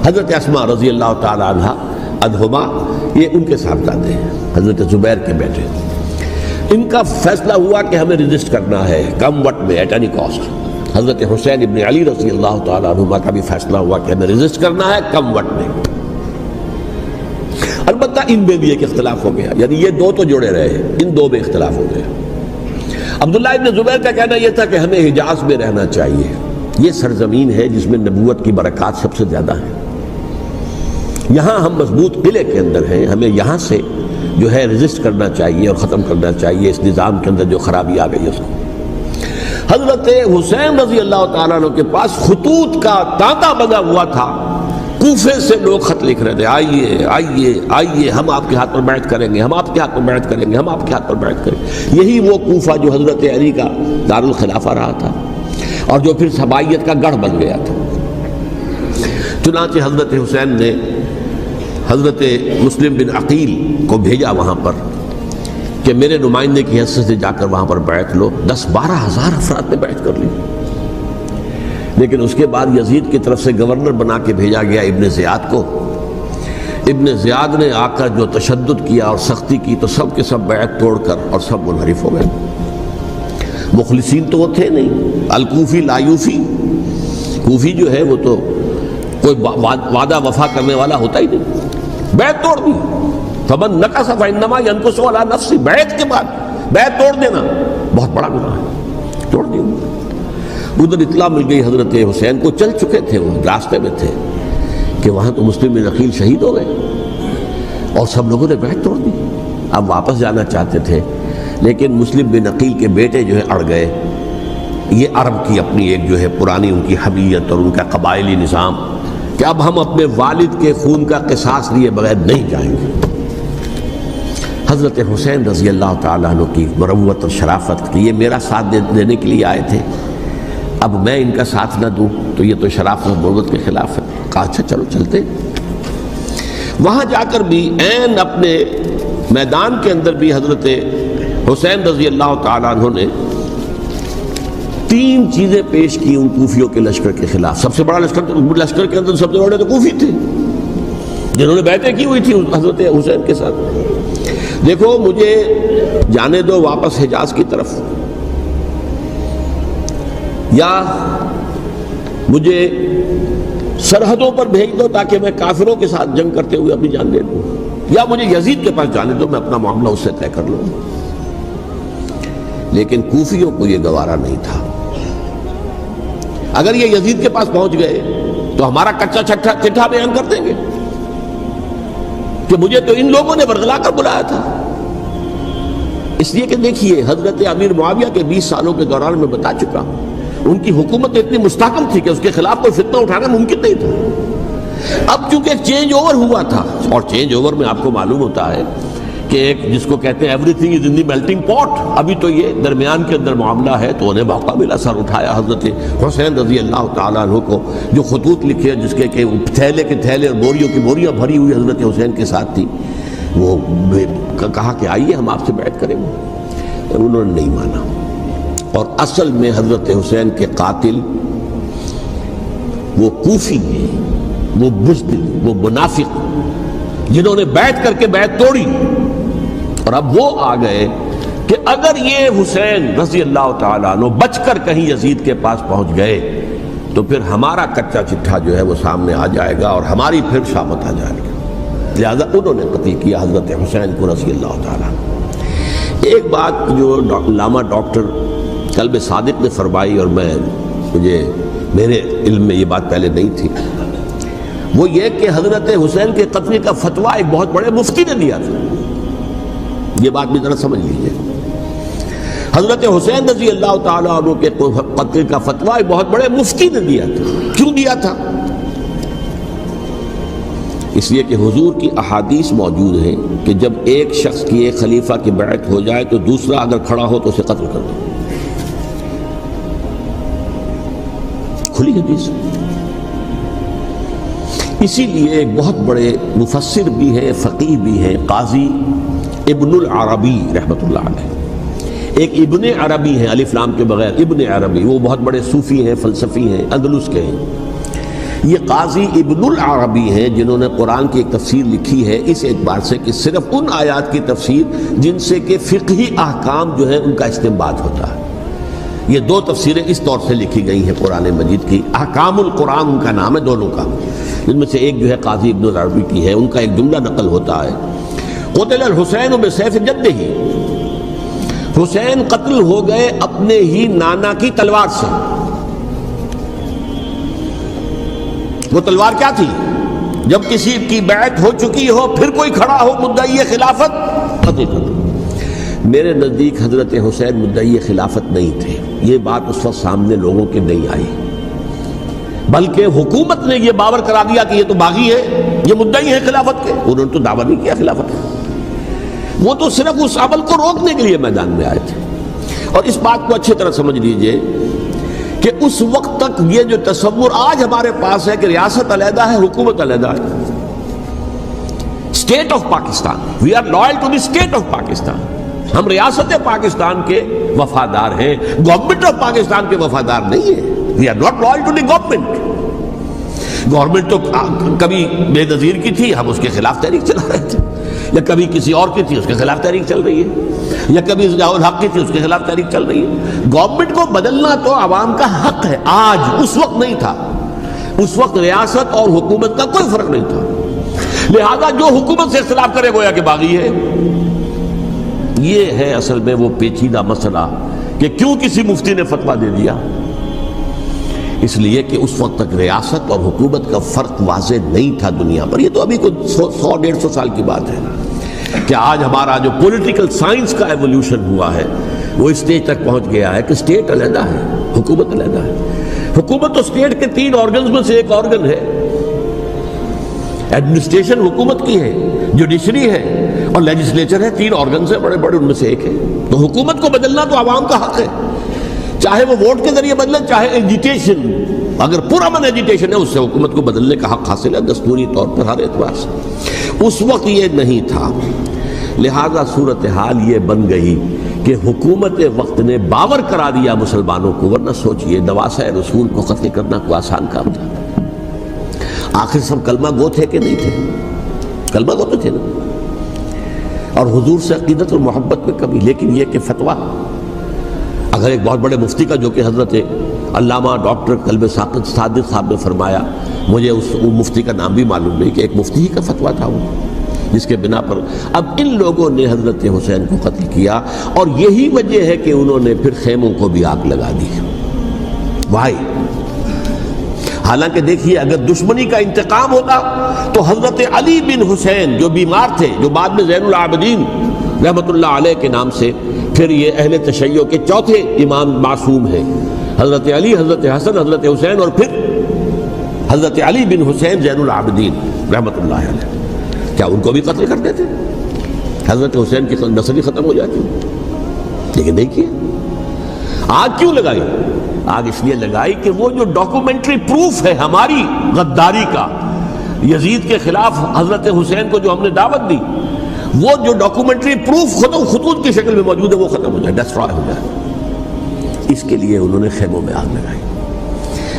حضرت اسماء رضی اللہ تعالی عنہا عنہما، یہ ان کے صاحبزادے ہیں، حضرت زبیر کے بیٹے۔ ان کا فیصلہ ہوا کہ ہمیں ریزسٹ کرنا ہے کم وقت میں، ایٹ اینی کاسٹ۔ حضرت حسین ابن علی رضی اللہ تعالی عنہما کا بھی فیصلہ ہوا کہ ہمیں ریزسٹ کرنا ہے کم وقت میں۔ البتہ ان میں بھی ایک اختلاف ہو گیا، یعنی یہ 2 تو جڑے رہے، ان 2 میں اختلاف ہو گیا۔ عبداللہ ابن زبیر کا کہنا یہ تھا کہ ہمیں حجاز میں رہنا چاہیے، یہ سرزمین ہے جس میں نبوت کی برکات سب سے زیادہ ہیں، یہاں ہم مضبوط قلعے کے اندر ہیں، ہمیں یہاں سے جو ہے ریزسٹ کرنا چاہیے اور ختم کرنا چاہیے اس نظام کے اندر جو خرابی آ گئی اس کو۔ حضرت حسین رضی اللہ تعالیٰ عنہ کے پاس خطوط کا تانتا بنا ہوا تھا، کوفے سے لوگ خط لکھ رہے تھے، آئیے آئیے آئیے، ہم آپ کے ہاتھ پر بیعت کریں گے، ہم آپ کے ہاتھ پر بیعت کریں گے، ہم آپ کے ہاتھ پر بیعت کریں گے۔ یہی وہ کوفہ جو حضرت علی کا دارالخلافہ رہا تھا اور جو پھر سبائیت کا گڑھ بن گیا تھا۔ چنانچہ حضرت حسین نے حضرت مسلم بن عقیل کو بھیجا وہاں پر کہ میرے نمائندے کی حیثیت سے جا کر وہاں پر بیعت لو۔ 10-12 ہزار افراد نے بیعت کر لی، لیکن اس کے بعد یزید کی طرف سے گورنر بنا کے بھیجا گیا ابن زیاد کو۔ ابن زیاد نے آ کر جو تشدد کیا اور سختی کی تو سب کے سب بیعت توڑ کر اور سب منحرف ہو گئے۔ مخلصین تو وہ تھے نہیں، الکوفی لایوفی، کوفی جو ہے وہ تو کوئی وعدہ وفا کرنے والا ہوتا ہی نہیں، بیعت توڑ دی، فمن نقص فإنما ينقص على نفسه، بیعت کے بعد بیعت توڑ دینا بہت بڑا گناہ ہے، توڑ دیا۔ ادھر اطلاع مل گئی حضرت حسین کو، چل چکے تھے وہ، راستے میں تھے کہ وہاں تو مسلم بن عقیل شہید ہو گئے اور سب لوگوں نے بیعت توڑ دی۔ اب واپس جانا چاہتے تھے لیکن مسلم بن عقیل کے بیٹے جو ہے اڑ گئے۔ یہ عرب کی اپنی ایک جو ہے پرانی ان کی حمیت اور ان کا قبائلی نظام کہ اب ہم اپنے والد کے خون کا قصاص لیے بغیر نہیں جائیں گے۔ حضرت حسین رضی اللہ تعالیٰ عنہ کی مروت اور شرافت کہ یہ میرا ساتھ دینے کے لیے آئے تھے، اب میں ان کا ساتھ نہ دوں تو یہ تو شرافت اور مروت کے خلاف ہے۔ کہا اچھا چلو چلتے۔ وہاں جا کر بھی عین اپنے میدان کے اندر بھی حضرت حسین رضی اللہ تعالیٰ عنہ نے 3 چیزیں پیش کی ان کوفیوں کے لشکر کے خلاف۔ سب سے بڑا لشکر کے اندر سب سے بڑے تو کوفی تھے جنہوں نے بیعتیں کی ہوئی تھی حضرت حسین کے ساتھ۔ دیکھو مجھے جانے دو واپس حجاز کی طرف، یا مجھے سرحدوں پر بھیج دو تاکہ میں کافروں کے ساتھ جنگ کرتے ہوئے اپنی جان دے دوں، یا مجھے یزید کے پاس جانے دو، میں اپنا معاملہ اس سے طے کر لوں۔ لیکن کوفیوں کو یہ گوارا نہیں تھا۔ اگر یہ یزید کے پاس پہنچ گئے تو ہمارا کچا چٹھا بیان کر دیں گے کہ مجھے تو ان لوگوں نے برگلا کر بلایا تھا۔ اس لیے کہ دیکھیے حضرت امیر معاویہ کے 20 سالوں کے دوران میں بتا چکا ہوں ان کی حکومت اتنی مستحکم تھی کہ اس کے خلاف کوئی فتنہ اٹھانا ممکن نہیں تھا۔ اب چونکہ ایک چینج اوور ہوا تھا، اور چینج اوور میں آپ کو معلوم ہوتا ہے کہ ایک جس کو کہتے ہیں every thing is in the melting پاٹ، ابھی تو یہ درمیان کے اندر معاملہ ہے، تو انہیں موقع ملا، سر اٹھایا حضرت حسین رضی اللہ تعالیٰ عنہ کو، جو خطوط لکھے جس کے کہ تھیلے کے تھیلے اور بوریوں کی بوریاں بھری ہوئی حضرت حسین کے ساتھ تھی، وہ کہا کہ آئیے ہم آپ سے بیعت کریں گے۔ انہوں نے نہیں مانا، اور اصل میں حضرت حسین کے قاتل وہ کوفی ہیں، وہ بزدل، وہ منافق جنہوں نے بیعت کر کے بیعت توڑی، اور اب وہ آ گئے کہ اگر یہ حسین رضی اللہ تعالیٰ عنہ بچ کر کہیں یزید کے پاس پہنچ گئے تو پھر ہمارا کچا چٹھا جو ہے وہ سامنے آ جائے گا اور ہماری پھر شامت آ جائے گی۔ لہذا انہوں نے قتل کیا حضرت حسین کو رضی اللہ تعالیٰ عنہ۔ ایک بات جو علامہ ڈاکٹر قلب صادق نے فرمائی، اور مجھے میرے علم میں یہ بات پہلے نہیں تھی، وہ یہ کہ حضرت حسین کے قتل کا فتویٰ ایک بہت بڑے مفتی نے دیا تھا۔ یہ بات بھی ذرا سمجھ لیجیے، حضرت حسین رضی اللہ تعالیٰ عنہ کے قتل کا فتویٰ ایک بہت بڑے مفتی نے دیا تھا۔ کیوں دیا تھا؟ اس لیے کہ حضور کی احادیث موجود ہیں کہ جب ایک شخص کی ایک خلیفہ کی بیعت ہو جائے تو دوسرا اگر کھڑا ہو تو اسے قتل کر دو، کھلی حدیث۔ اسی لیے ایک بہت بڑے مفسر بھی ہیں، فقیہ بھی ہیں، قاضی ابن العربی رحمۃ اللہ علیہ، ایک ابن عربی ہیں الف لام کے بغیر، ابن عربی، وہ بہت بڑے صوفی ہیں، فلسفی ہیں، اندلس کے ہیں۔ یہ قاضی ابن العربی ہیں جنہوں نے قرآن کی ایک تفسیر لکھی ہے اس اعتبار سے کہ صرف ان آیات کی تفسیر جن سے کہ فقہی احکام جو ہے ان کا استنباط ہوتا ہے۔ یہ 2 تفسیریں اس طور سے لکھی گئی ہیں قرآن مجید کی، احکام القرآن ان کا نام ہے دونوں کا، جن میں سے ایک جو ہے قاضی ابن العربی کی ہے۔ ان کا ایک جملہ نقل ہوتا ہے، قتل الحسین بسیف جدہ، حسین قتل ہو گئے اپنے ہی نانا کی تلوار سے۔ وہ تلوار کیا تھی؟ جب کسی کی بیعت ہو چکی ہو پھر کوئی کھڑا ہو مدعی خلافت، قتل کر دو۔ میرے نزدیک حضرت حسین مدعی خلافت نہیں تھے، یہ بات اس وقت سامنے لوگوں کے نہیں آئی، بلکہ حکومت نے یہ باور کرا دیا کہ یہ تو باغی ہے، یہ مدعی ہے خلافت کے۔ انہوں نے تو دعویٰ نہیں کیا خلافت کا، وہ تو صرف اس عمل کو روکنے کے لیے میدان میں آئے تھے۔ اور اس بات کو اچھی طرح سمجھ لیجئے کہ اس وقت تک یہ جو تصور آج ہمارے پاس ہے کہ ریاست علیحدہ ہے، حکومت علیحدہ ہے، state of Pakistan, we are loyal to the state of Pakistan, ہم ریاست پاکستان کے وفادار ہیں، گورنمنٹ آف پاکستان کے وفادار نہیں ہیں۔ We are not loyal to the government. Government تو کبھی بے نظیر کی تھی، ہم اس کے خلاف تحریک چلا رہے تھے، یا کبھی کسی اور کی تھی اس کے خلاف تحریک چل رہی ہے، یا کبھی ضیاء الحق کی تھی اس کے خلاف تحریک چل رہی ہے۔ گورنمنٹ کو بدلنا تو عوام کا حق ہے، آج، اس وقت نہیں تھا۔ اس وقت ریاست اور حکومت کا کوئی فرق نہیں تھا۔ لہذا جو حکومت سے اختلاف کرے گویا کہ باغی ہے۔ یہ ہے اصل میں وہ پیچیدہ مسئلہ کہ کیوں کسی مفتی نے فتویٰ دے دیا؟ اس لیے کہ اس وقت تک ریاست اور حکومت کا فرق واضح نہیں تھا دنیا پر۔ یہ تو ابھی کوئی 100-150 سال کی بات ہے کہ آج ہمارا جو پولیٹیکل سائنس کا ایولیوشن ہوا ہے وہ اس اسٹیج تک پہنچ گیا ہے کہ اسٹیٹ علیحدہ ہے، حکومت علیحدہ ہے۔ حکومت تو اسٹیٹ کے 3 آرگنز میں سے ایک آرگن ہے۔ ایڈمنسٹریشن حکومت کی ہے، جوڈیشری ہے اور لیجسلیچر ہے، 3 آرگنز ہیں بڑے بڑے، ان میں سے ایک ہے۔ تو حکومت کو بدلنا تو عوام کا حق ہے، چاہے وہ ووٹ کے ذریعے بدلے چاہے ایجیٹیشن، اگر پرامن ایجیٹیشن ہے اس سے حکومت کو بدلنے کا حق حاصل ہے دستوری طور پر ہر اعتبار سے۔ اس وقت یہ نہیں تھا، لہذا صورتحال یہ بن گئی کہ حکومت وقت نے باور کرا دیا مسلمانوں کو، ورنہ سوچئے نواسۂ رسول کو قتل کرنا کوئی آسان کام تھا؟ آخر سب کلمہ گو تھے کہ نہیں تھے؟ کلمہ گو تو تھے نا، اور حضور سے عقیدت اور محبت میں کمی، لیکن یہ کہ فتویٰ اگر ایک بہت بڑے مفتی کا، جو کہ حضرت علامہ ڈاکٹر قلب صادق صاحب نے فرمایا، مجھے اس مفتی کا نام بھی معلوم نہیں، کہ ایک مفتی ہی کا فتویٰ تھا وہ، جس کے بنا پر اب ان لوگوں نے حضرت حسین کو قتل کیا، اور یہی وجہ ہے کہ انہوں نے پھر خیموں کو بھی آگ لگا دی۔ وائی حالانکہ دیکھیے اگر دشمنی کا انتقام ہوتا تو حضرت علی بن حسین جو بیمار تھے، جو بعد میں زین العابدین رحمۃ اللہ علیہ کے نام سے پھر یہ اہل تشیع کے چوتھے امام معصوم ہیں، حضرت علی، حضرت حسن، حضرت حسین، اور پھر حضرت علی بن حسین زین العابدین رحمۃ اللہ علیہ، کیا ان کو بھی قتل کرتے تھے؟ حضرت حسین کی نسل ہی ختم ہو جاتی، لیکن نہیں کیا۔ آگ کیوں لگائی؟ آگ اس لیے لگائی کہ وہ جو ڈاکومنٹری پروف ہے ہماری غداری کا یزید کے خلاف حضرت حسین کو جو ہم نے دعوت دی، وہ جو ڈاکومنٹری پروف خطوط کی شکل میں موجود ہے وہ ختم ہو جائے، ڈسٹرائے ہو جائے۔ اس کے لیے انہوں نے خیموں میں آگ لگائی۔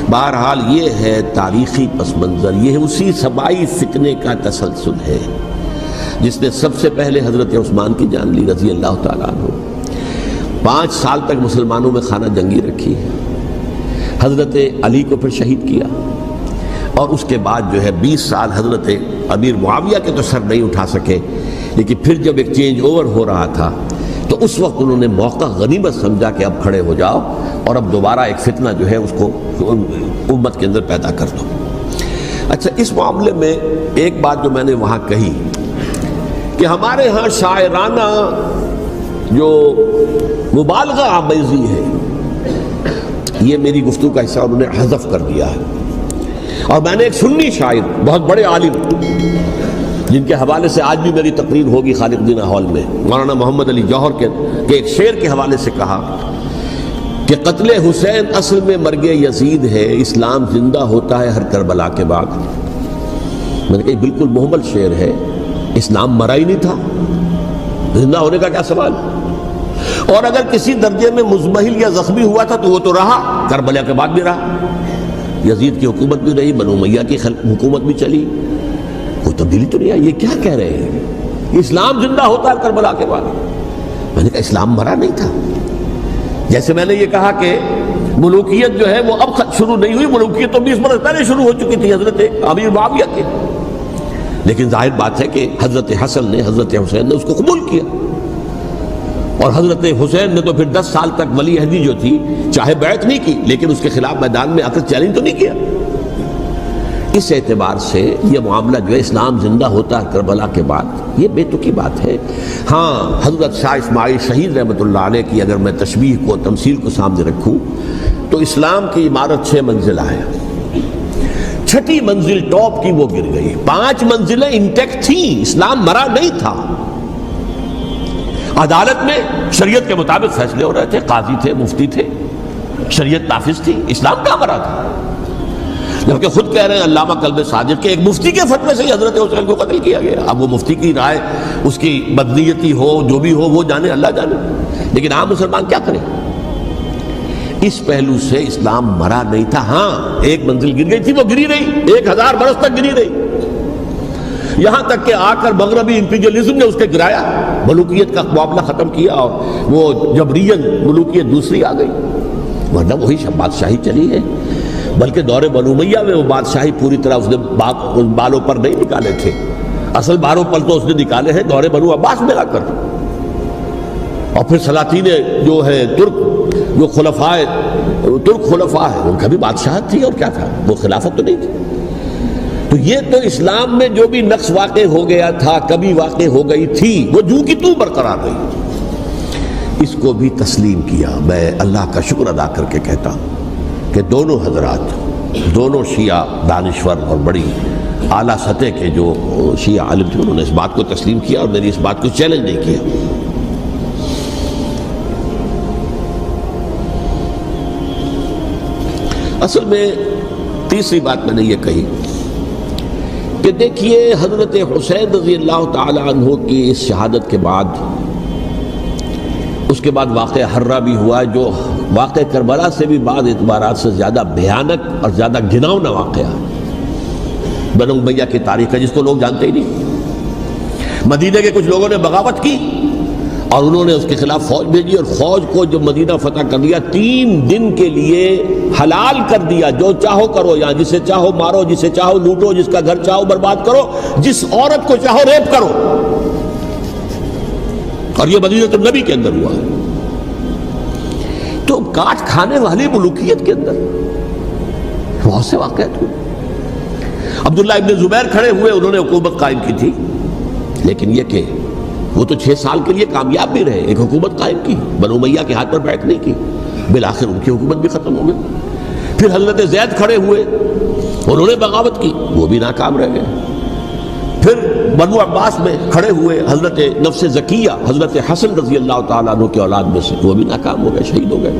بہرحال یہ ہے تاریخی پس منظر، یہ اسی سبائی فتنے کا تسلسل ہے جس نے سب سے پہلے حضرت عثمان کی جان لی رضی اللہ تعالیٰ عنہ۔ 5 سال تک مسلمانوں میں خانہ جنگی رکھی ہے، حضرت علی کو پھر شہید کیا، اور اس کے بعد جو ہے 20 سال حضرت امیر معاویہ کے تو سر نہیں اٹھا سکے، لیکن پھر جب ایک چینج اوور ہو رہا تھا تو اس وقت انہوں نے موقع غنیمت سمجھا کہ اب کھڑے ہو جاؤ اور اب دوبارہ ایک فتنہ جو ہے اس کو امت کے اندر پیدا کر دو۔ اچھا، اس معاملے میں ایک بات جو میں نے وہاں کہی کہ ہمارے ہاں شاعرانہ جو مبالغہ آمیزی ہے، یہ میری گفتگو کا حصہ انہوں نے حذف کر دیا ہے، اور میں نے ایک سنی شاعر بہت بڑے عالم جن کے حوالے سے آج بھی میری تقریر ہوگی خالق الدین ہال میں، مولانا محمد علی جوہر کے ایک شعر کے حوالے سے کہا کہ قتل حسین اصل میں مرگ یزید ہے، اسلام زندہ ہوتا ہے ہر کربلا کے بعد۔ میں نے کہا بالکل محمل شعر ہے، اسلام مرا ہی نہیں تھا، زندہ ہونے کا کیا سوال؟ اور اگر کسی درجے میں مزمحل یا زخمی ہوا تھا تو وہ تو رہا، کربلا کے بعد بھی رہا، یزید کی حکومت بھی رہی، بنو امیہ کی حکومت بھی چلی، کوئی تبدیلی تو نہیں آئی۔ یہ کیا کہہ رہے ہیں؟ اسلام زندہ ہوتا ہے کربلا کے بعد؟ میں نے کہا اسلام مرا نہیں تھا۔ جیسے میں نے یہ کہا کہ ملوکیت جو ہے وہ اب شروع نہیں ہوئی، ملوکیت تو 20 برس پہلے شروع ہو چکی تھی حضرت امیر معاویہ کے، لیکن ظاہر بات ہے کہ حضرت حسن نے، حضرت حسین نے اس کو قبول کیا، اور حضرت حسین نے تو پھر 10 سال تک ولی عہدی جو تھی چاہے بیعت نہیں کی لیکن اس کے خلاف میدان میں آ کر چیلنج تو نہیں کیا۔ اس اعتبار سے یہ معاملہ جو ہے اسلام زندہ ہوتا ہے کربلا کے بعد، یہ بے تکی بات ہے۔ ہاں، حضرت شاہ اسماعیل شہید رحمۃ اللہ علیہ کی اگر میں تشبیہ کو، تمثیل کو سامنے رکھوں تو اسلام کی عمارت 6 منزلہ ہے، 6ٹھی منزل ٹاپ کی وہ گر گئی، 5 منزلیں انٹیکٹ تھیں، اسلام مرا نہیں تھا۔ عدالت میں شریعت کے مطابق فیصلے ہو رہے تھے، قاضی تھے، مفتی تھے، شریعت نافذ تھی، اسلام کہاں مرا تھا؟ جبکہ خود کہہ رہے ہیں علامہ قلب صادق کہ ایک مفتی کے فتوے سے حضرت حسین کو قتل کیا گیا۔ اب وہ مفتی کی رائے، اس کی بدنیتی ہو، جو بھی ہو، وہ جانے، اللہ جانے، لیکن عام مسلمان کیا کریں؟ اس پہلو سے اسلام مرا نہیں تھا۔ ہاں، ایک منزل گر گئی تھی، وہ گری رہی، 1000 برس تک گری رہی، یہاں تک کہ آ کر مغربی امپیریلزم نے اس کے گرایا، ملوکیت کا معاملہ ختم کیا، اور وہ جبرین ملوکیت دوسری آ گئی، ورنہ وہی بادشاہی چلی ہے۔ بلکہ دور بنو امیہ میں وہ بادشاہی پوری طرح اس نے بالوں پر نہیں نکالے تھے، اصل 12 پل تو اس نے نکالے ہیں دور بنو عباس میں لا کر، اور پھر سلاطین جو ہے ترک، جو ترک خلفاء ہیں، ان کا بھی بادشاہت تھی اور کیا تھا، وہ خلافت تو نہیں تھی۔ تو یہ تو اسلام میں جو بھی نقص واقع ہو گیا تھا، کبھی واقع ہو گئی تھی، وہ جو کی تو برقرار رہی، اس کو بھی تسلیم کیا۔ میں اللہ کا شکر ادا کر کے کہتا ہوں کہ دونوں حضرات، دونوں شیعہ دانشور اور بڑی اعلیٰ سطح کے جو شیعہ عالم تھے، انہوں نے اس بات کو تسلیم کیا اور میری اس بات کو چیلنج نہیں کیا۔ اصل میں تیسری بات میں نے یہ کہی کہ دیکھیے حضرت حسین رضی اللہ تعالی عنہ کی اس شہادت کے بعد، اس کے بعد واقعہ حرہ بھی ہوا، جو واقعہ کربلا سے بھی بعض اعتبارات سے زیادہ بھیانک اور زیادہ گھناؤنا واقعہ بنو امیہ کی تاریخ ہے، جس کو لوگ جانتے ہی نہیں۔ مدینہ کے کچھ لوگوں نے بغاوت کی اور انہوں نے اس کے خلاف فوج بھیجی، اور فوج کو جب مدینہ فتح کر لیا، 3 دن کے لیے حلال کر دیا، جو چاہو کرو، یہاں جسے چاہو مارو، جسے چاہو لوٹو، جس کا گھر چاہو برباد کرو، جس عورت کو چاہو ریپ کرو۔ اور یہ مدینہ النبی کے اندر ہوا، تو کاٹ کھانے والی ملوکیت کے اندر بہت سے واقعات ہوئے۔ عبداللہ ابن زبیر کھڑے ہوئے، انہوں نے حکومت قائم کی تھی، لیکن یہ کہ وہ تو 6 سال کے لیے کامیاب بھی رہے، ایک حکومت قائم کی، بنو امیہ کے ہاتھ پر بیٹھ نہیں کی، بالآخر ان کی حکومت بھی ختم ہو گئی۔ پھر حضرت زید کھڑے ہوئے، انہوں نے بغاوت کی، وہ بھی ناکام رہ گئے۔ پھر بنو عباس میں کھڑے ہوئے حضرت نفس زکیہ، حضرت حسن رضی اللہ تعالیٰ عنہ کے اولاد میں سے، وہ بھی ناکام ہو گئے، شہید ہو گئے۔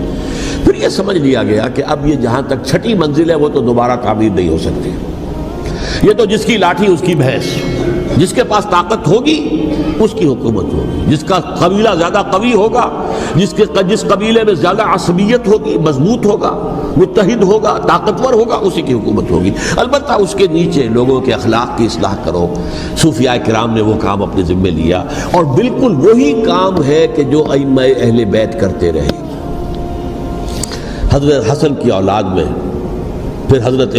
پھر یہ سمجھ لیا گیا کہ اب یہ جہاں تک 6ٹھی منزل ہے وہ تو دوبارہ تعمیر نہیں ہو سکتی، یہ تو جس کی لاٹھی اس کی بھینس، جس کے پاس طاقت ہوگی اس کی حکومت ہوگی، جس کا قبیلہ زیادہ قوی ہوگا، جس قبیلے میں زیادہ عصبیت ہوگی، مضبوط ہوگا، متحد ہوگا، طاقتور ہوگا، اسی کی حکومت ہوگی۔ البتہ اس کے نیچے لوگوں کے اخلاق کی اصلاح کرو۔ صوفیاء کرام نے وہ کام اپنے ذمے لیا، اور بالکل وہی کام ہے کہ جو ائمہ اہل بیت کرتے رہے۔ حضرت حسن کی اولاد میں پھر حضرت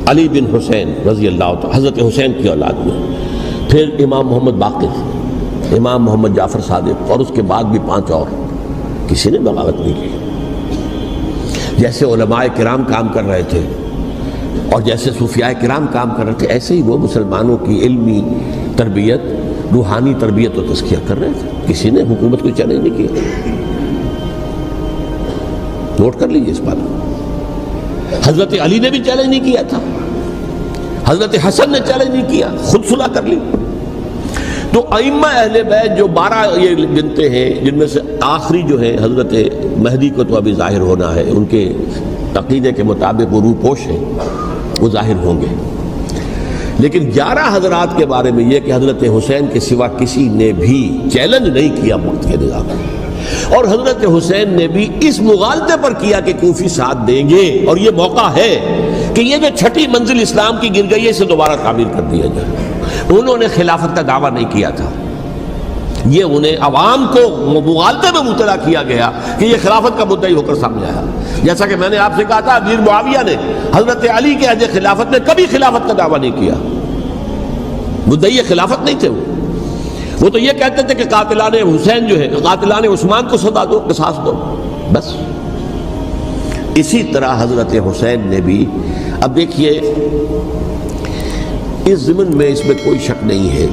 علی بن حسین رضی اللہ تعالی، حضرت حسین کی اولاد میں پھر امام محمد باقر، امام محمد جعفر صادق، اور اس کے بعد بھی 5 اور، کسی نے بغاوت نہیں کی۔ جیسے علماء کرام کام کر رہے تھے اور جیسے صوفیاء کرام کام کر رہے تھے، ایسے ہی وہ مسلمانوں کی علمی تربیت، روحانی تربیت و تزکیہ کر رہے تھے، کسی نے حکومت کو چیلنج نہیں کیا۔ نوٹ کر لیجیے اس بات کو۔ حضرت علی نے بھی چیلنج نہیں کیا تھا، حضرت حسن نے چیلنج نہیں کیا، خود صلح کر لی۔ تو ائمہ اہل بیت جو 12 یہ گنتے ہیں، جن میں سے آخری جو ہے حضرت مہدی کو تو ابھی ظاہر ہونا ہے، ان کے عقیدے کے مطابق وہ روح پوش ہیں، وہ ظاہر ہوں گے۔ لیکن 11 حضرات کے بارے میں یہ کہ حضرت حسین کے سوا کسی نے بھی چیلنج نہیں کیا وقت کے نظام، اور حضرت حسین نے بھی اس مغالطے پر کیا کہ کوفی ساتھ دیں گے، اور یہ موقع ہے کہ یہ جو 6ٹھی منزل اسلام کی گر گئی ہے، اسے دوبارہ تعمیر کر دیا جائے۔ انہوں نے خلافت کا دعویٰ نہیں کیا تھا، یہ انہیں عوام کو مغالطے میں مبتلا کیا گیا کہ یہ خلافت کا مدعی ہو کر سامنے آیا۔ جیسا کہ میں نے آپ سے کہا تھا، امیر معاویہ نے حضرت علی کے عہد خلافت میں کبھی خلافت کا دعویٰ نہیں کیا، مدعی خلافت نہیں تھے وہ تو یہ کہتے تھے کہ قاتلان حسین جو ہے، قاتلان عثمان کو سزا دو، قصاص دو، بس۔ اسی طرح حضرت حسین نے بھی، اب دیکھیے اس ضمن میں اس میں کوئی شک نہیں ہے،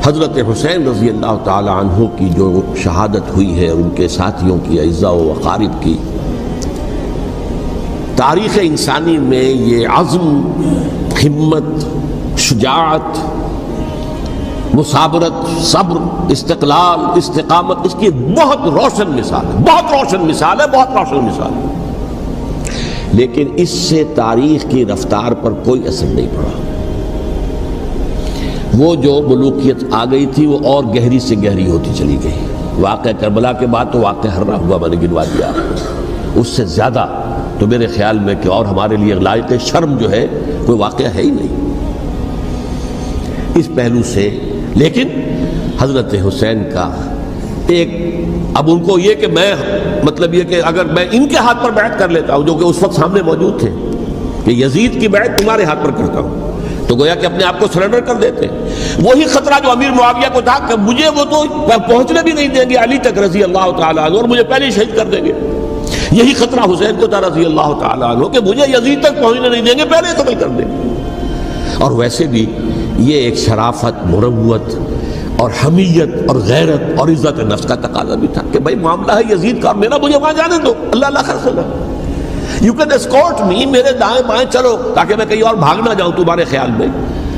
حضرت حسین رضی اللہ تعالی عنہ کی جو شہادت ہوئی ہے، ان کے ساتھیوں کی، اعزاء و اقارب کی، تاریخ انسانی میں یہ عزم، ہمت، شجاعت، مثابرت، صبر، استقلال، استقامت، اس کی بہت روشن مثال ہے، بہت روشن مثال ہے، بہت روشن مثال ہے۔ لیکن اس سے تاریخ کی رفتار پر کوئی اثر نہیں پڑا۔ وہ جو ملوکیت آ گئی تھی وہ اور گہری سے گہری ہوتی چلی گئی۔ واقعہ کربلا کے بعد تو واقعہ حرہ ہوا، میں نے گنوا دیا، اس سے زیادہ تو میرے خیال میں کہ اور ہمارے لیے لائق شرم جو ہے کوئی واقعہ ہے ہی نہیں اس پہلو سے۔ لیکن حضرت حسین کا ایک، اب ان کو یہ کہ میں، مطلب یہ کہ اگر میں ان کے ہاتھ پر بیعت کر لیتا ہوں، جو کہ اس وقت سامنے موجود تھے، کہ یزید کی بیعت تمہارے ہاتھ پر کرتا ہوں، تو گویا کہ اپنے آپ کو سرنڈر کر دیتے. وہی خطرہ جو امیر معاویہ کو تھا کہ مجھے وہ تو پہنچنے بھی نہیں دیں گے علی تک رضی اللہ تعالیٰ عنہ، اور مجھے پہلے ہی شہید کر دیں گے. یہی خطرہ حسین کو تھا رضی اللہ تعالیٰ عنہ کہ مجھے یزید تک پہنچنے نہیں دیں گے، پہلے قتل کر دیں گے. اور ویسے بھی یہ ایک شرافت، مروت اور حمیت اور غیرت اور عزت نفس کا تقاضا بھی تھا کہ بھائی معاملہ ہے یزید کا، میرا مجھے وہاں جانے دو، اللہ اللہ خرصلہ، یو کین اسکورٹ می، میرے دائیں بائیں چلو تاکہ میں کہیں اور بھاگ نہ جاؤں تمہارے خیال میں،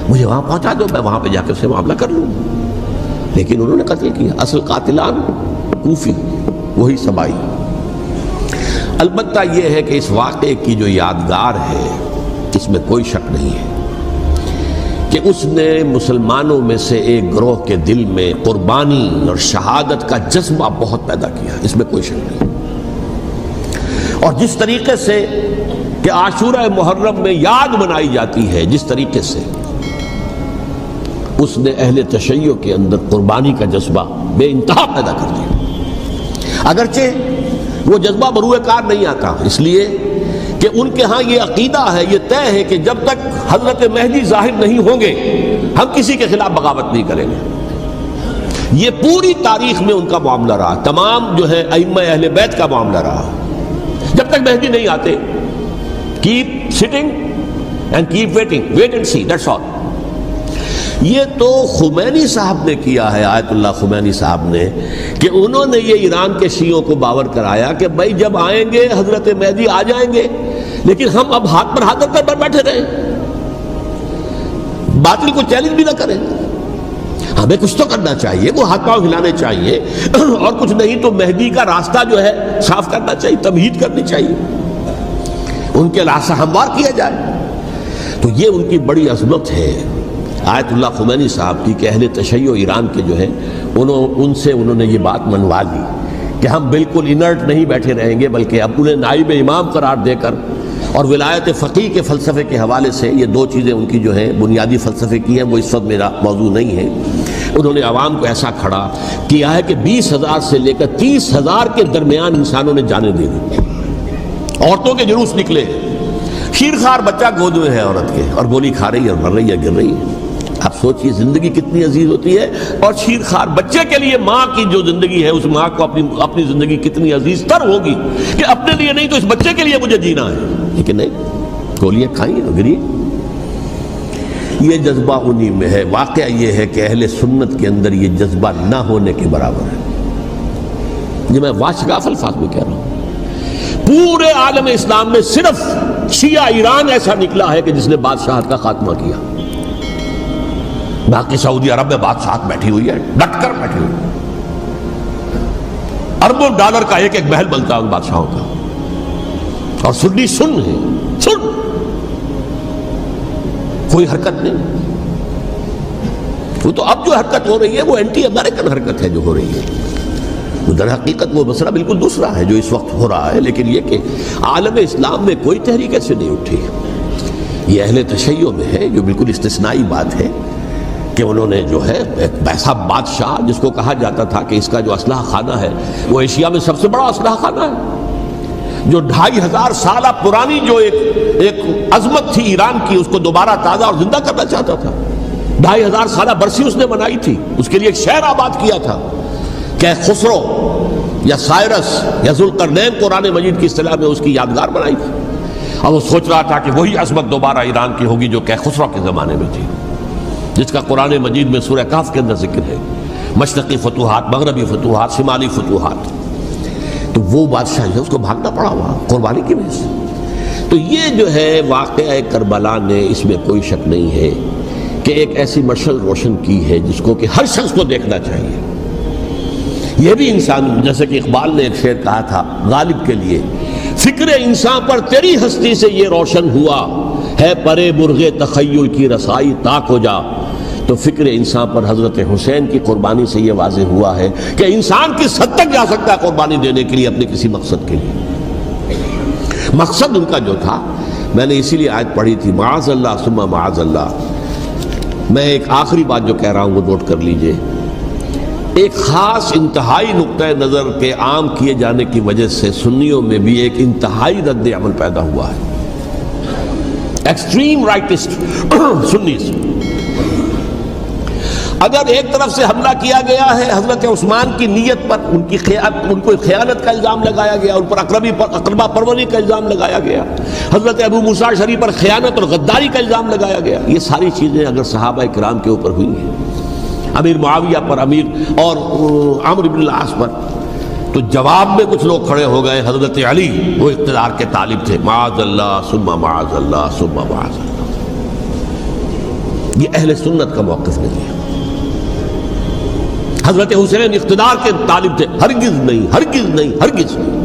مجھے وہاں پہنچا دو، میں وہاں پہ جا کے اس سے معاملہ کر لوں. لیکن انہوں نے قتل کیا. اصل قاتلان کوفی، وہی سبائی. البتہ یہ ہے کہ اس واقعے کی جو یادگار ہے اس میں کوئی شک نہیں ہے کہ اس نے مسلمانوں میں سے ایک گروہ کے دل میں قربانی اور شہادت کا جذبہ بہت پیدا کیا، اس میں کوئی شک نہیں. اور جس طریقے سے کہ عاشورہ محرم میں یاد منائی جاتی ہے، جس طریقے سے اس نے اہل تشیع کے اندر قربانی کا جذبہ بے انتہا پیدا کر دیا. اگرچہ وہ جذبہ بروئے کار نہیں آتا، اس لیے کہ ان کے ہاں یہ عقیدہ ہے، یہ طے ہے کہ جب تک حضرت مہدی ظاہر نہیں ہوں گے ہم کسی کے خلاف بغاوت نہیں کریں گے. یہ پوری تاریخ میں ان کا معاملہ رہا، تمام جو ہے ائمہ اہل بیت کا معاملہ رہا. جب تک مہدی نہیں آتے keep sitting and keep waiting, wait and see, that's all. یہ تو خمینی صاحب نے کیا ہے، آیت اللہ خمینی صاحب نے، کہ انہوں نے یہ ایران کے شیعوں کو باور کرایا کہ بھائی جب آئیں گے حضرت مہدی آ جائیں گے، لیکن ہم اب ہاتھ پر ہاتھ رکھ کر بیٹھے رہیں، باطل کو چیلنج بھی نہ کریں. ہمیں کچھ تو کرنا چاہیے، وہ ہاتھ پاؤں ہلانے چاہیے، اور کچھ نہیں تو مہدی کا راستہ جو ہے صاف کرنا چاہیے، تمہید کرنی چاہیے، ان کے راستہ ہموار کیا جائے. تو یہ ان کی بڑی عظمت ہے آیت اللہ خمینی صاحب کی کہ اہل تشیع ایران کے جو ہے ان سے انہوں نے یہ بات منوا لی کہ ہم بالکل انرٹ نہیں بیٹھے رہیں گے، بلکہ اب انہیں نائب امام قرار دے کر اور ولایت فقیہ کے فلسفے کے حوالے سے، یہ دو چیزیں ان کی جو ہیں بنیادی فلسفے کی ہیں، وہ اس وقت میرا موضوع نہیں ہے. انہوں نے عوام کو ایسا کھڑا کیا ہے کہ 20,000 سے لے کر 30,000 کے درمیان انسانوں نے جانیں دے دی. عورتوں کے جلوس نکلے، شیرخوار بچہ گود میں ہے عورت کے، اور گولی کھا رہی ہے اور مر رہی ہے، گر رہی ہے. آپ سوچئے زندگی کتنی عزیز ہوتی ہے، اور شیرخوار بچے کے لیے ماں کی جو زندگی ہے، اس ماں کو اپنی زندگی کتنی عزیز تر ہوگی کہ اپنے لیے نہیں تو اس بچے کے لیے مجھے جینا ہے. لیکن نہیں، گولیاں کھائیں اور گری. یہ جذبہ انہی میں ہے. واقعہ یہ ہے کہ اہل سنت کے اندر یہ جذبہ نہ ہونے کے برابر ہے. یہ میں واشگاف الفاظ میں کہہ رہا ہوں. پورے عالم اسلام میں صرف شیعہ ایران ایسا نکلا ہے کہ جس نے بادشاہت کا خاتمہ کیا. باقی سعودی عرب میں بادشاہت بیٹھی ہوئی ہے، ڈٹ کر بیٹھی ہوئی ہے. اربوں ڈالر کا ایک ایک محل بنتا ہے ان بادشاہوں کا، اور سنی سن ہے، سن، کوئی حرکت نہیں. وہ تو اب جو حرکت ہو رہی ہے وہ اینٹی امریکن حرکت ہے جو ہو رہی ہے. در حقیقت وہ مسئلہ بالکل دوسرا ہے جو اس وقت ہو رہا ہے. لیکن یہ کہ عالم اسلام میں کوئی تحریک ایسے نہیں اٹھی. یہ اہل تشیع میں ہے، جو بالکل استثنائی بات ہے کہ انہوں نے جو ہے ایک ایسا بادشاہ جس کو کہا جاتا تھا کہ اس کا جو اسلحہ خانہ ہے وہ ایشیا میں سب سے بڑا اسلحہ خانہ ہے، جو 2500 سالہ پرانی جو ایک عظمت تھی ایران کی، اس کو دوبارہ تازہ اور زندہ کرنا چاہتا تھا. 2500 سالہ برسی اس نے منائی تھی، اس کے لیے ایک شہر آباد کیا تھا کہ خسرو یا سائرس یا ذوالقرنین قرآن مجید کی اصطلاح میں اس کی یادگار بنائی تھی. اور وہ سوچ رہا تھا کہ وہی عظمت دوبارہ ایران کی ہوگی جو کہ خسرو کے زمانے میں تھی، جس کا قرآن مجید میں سورہ کہف کے اندر ذکر ہے. مشرقی فتوحات، مغربی فتوحات، شمالی فتوحات. تو وہ بادشاہ جو ہے اس کو بھاگنا پڑا وہاں قربانی کی وجہ سے. تو یہ جو ہے واقعہ کربلا نے، اس میں کوئی شک نہیں ہے کہ ایک ایسی مشعل روشن کی ہے جس کو کہ ہر شخص کو دیکھنا چاہیے. یہ بھی انسان، جیسے کہ اقبال نے ایک شعر کہا تھا غالب کے لیے، فکر انسان پر تیری ہستی سے یہ روشن ہوا ہے، پرے مرغ تخیل کی رسائی تاک ہو جا. تو فکر انسان پر حضرت حسین کی قربانی سے یہ واضح ہوا ہے کہ انسان کس حد تک جا سکتا ہے قربانی دینے کے لیے اپنے کسی مقصد کے لیے. مقصد ان کا جو تھا، میں نے اسی لیے آیت پڑھی تھی، معاذ اللہ ثم معاذ اللہ. میں ایک آخری بات جو کہہ رہا ہوں وہ نوٹ کر لیجئے. ایک خاص انتہائی نقطۂ نظر کے عام کیے جانے کی وجہ سے سنیوں میں بھی ایک انتہائی رد عمل پیدا ہوا ہے. Extreme rightist سنیز. اگر ایک طرف سے حملہ کیا گیا ہے حضرت عثمان کی نیت پر، ان کو خیانت کا الزام لگایا گیا، ان پر اقربا پروری کا الزام لگایا گیا، حضرت ابو موسیٰ اشعری پر خیانت اور غداری کا الزام لگایا گیا، یہ ساری چیزیں اگر صحابہ کرام کے اوپر ہوئی ہیں، امیر معاویہ پر، امیر اور عمرو بن العاص پر، تو جواب میں کچھ لوگ کھڑے ہو گئے. حضرت علی وہ اقتدار کے طالب تھے، معاذ اللہ ثم معاذ اللہ ثم معاذ اللہ. یہ اہل سنت کا موقف نہیں ہے. حضرت حسین اقتدار کے طالب تھے، ہرگز نہیں ہرگز نہیں ہرگز نہیں.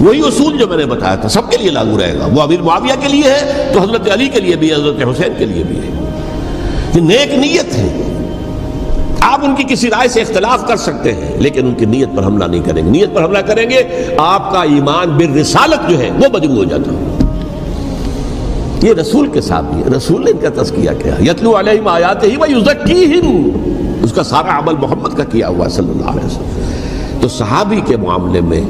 وہی اصول جو میں نے بتایا تھا سب کے لیے لاگو رہے گا. وہ امیر معاویہ کے لیے ہے تو حضرت علی کے لیے بھی ہے، حضرت حسین کے لیے بھی ہے. یہ نیک نیت ہے. آپ ان کی کسی رائے سے اختلاف کر سکتے ہیں لیکن ان کی نیت پر حملہ نہیں کریں گے. نیت پر حملہ کریں گے آپ کا ایمان بالرسالت جو ہے وہ بدبو ہو جاتا ہے. یہ رسول کے ساتھ بھی ہے. رسول نے ان کا تزکیہ کیا، یتلو علیہم آیاتہ ویزکیہم، اس کا سارا عمل محمد کا کیا ہوا صلی اللہ علیہ وسلم. تو صحابی کے معاملے میں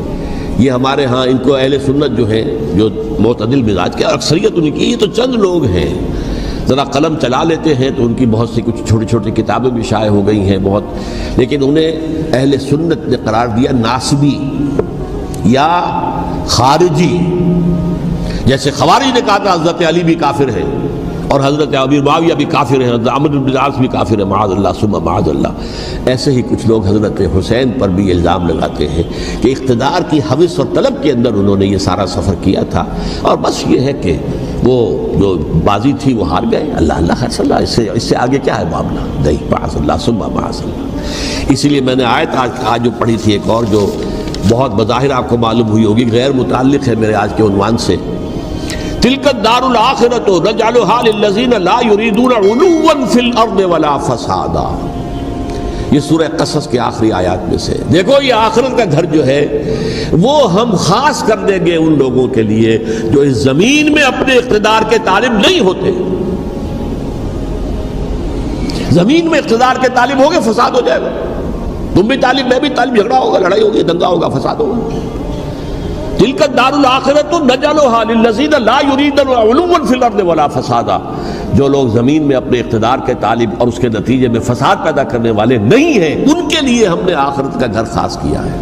یہ ہمارے ہاں ان کو اہل سنت جو ہیں جو معتدل مزاج کے، اکثریت ان کی، یہ تو چند لوگ ہیں ذرا قلم چلا لیتے ہیں تو ان کی بہت سی کچھ چھوٹی چھوٹی کتابیں بھی شائع ہو گئی ہیں بہت، لیکن انہیں اہل سنت نے قرار دیا ناسبی یا خارجی. جیسے خوارج نے کہا تھا حضرت علی بھی کافر ہے اور حضرت امیر معاویہ بھی کافر ہے، حضرت عمرو بن العاص بھی کافر ہے، معاذ اللہ ثم معاذ اللہ. ایسے ہی کچھ لوگ حضرت حسین پر بھی الزام لگاتے ہیں کہ اقتدار کی ہوس اور طلب کے اندر انہوں نے یہ سارا سفر کیا تھا اور بس یہ ہے کہ وہ جو بازی تھی وہ ہار گئے. اللہ اللہ خیر صلی اللہ، اس سے آگے کیا ہے معاملہ؟ نہیں، معاذ اللہ ثم معاذ اللہ. اسی لیے میں نے آیت آج جو پڑھی تھی ایک اور جو بہت بظاہر آپ کو معلوم ہوئی ہوگی، غیر متعلق ہے میرے آج کے عنوان سے. تلک الدار الآخرۃ نجعلھا للذین لا یریدون علوا فی الارض ولا فسادا. یہ سورہ قصص کے آخری آیات میں سے. دیکھو یہ آخرت کا گھر جو ہے وہ ہم خاص کر دیں گے ان لوگوں کے لیے جو اس زمین میں اپنے اقتدار کے طالب نہیں ہوتے. زمین میں اقتدار کے طالب ہوگے فساد ہو جائے گا. تم بھی طالب میں بھی طالب، جھگڑا ہوگا، لڑائی ہوگی، دنگا ہوگا، فساد ہوگا. تلک الدار الآخرۃ نجعلھا للذین لا یریدون علوا فی الارض ولا فسادا. جو لوگ زمین میں اپنے اقتدار کے طالب اور اس کے نتیجے میں فساد پیدا کرنے والے نہیں ہیں ان کے لیے ہم نے آخرت کا گھر خاص کیا ہے.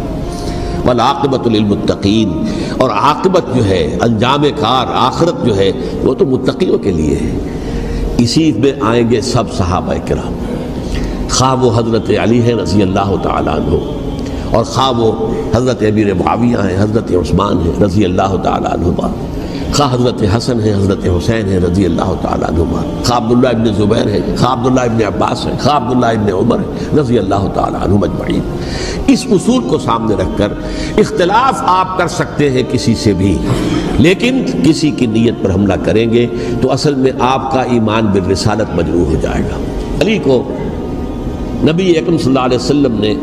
والعاقبۃ للمتقین، اور عاقبت جو ہے انجام کار آخرت جو ہے وہ تو متقیوں کے لیے ہے. اسی میں آئیں گے سب صحابہ کرام، خواہ وہ حضرت علی ہیں رضی اللہ تعالیٰ عنہ اور خواہ وہ حضرت امیر معاویہ ہیں، حضرت عثمان ہیں رضی اللہ تعالیٰ عنہما، خواہ حضرت حسن ہیں، حضرت حسین ہیں رضی اللہ تعالیٰ عنہما، خواہ عبداللہ ابن زبیر ہیں، خواہ عبداللہ ابن عباس ہیں، خواہ عبداللہ ابن عمر ہیں رضی اللہ تعالیٰ عنہم اجمعین. اس اصول کو سامنے رکھ کر اختلاف آپ کر سکتے ہیں کسی سے بھی، لیکن کسی کی نیت پر حملہ کریں گے تو اصل میں آپ کا ایمان بالرسالت مجروح ہو جائے گا. علی کو نبی اکرم صلی اللہ علیہ وسلم نے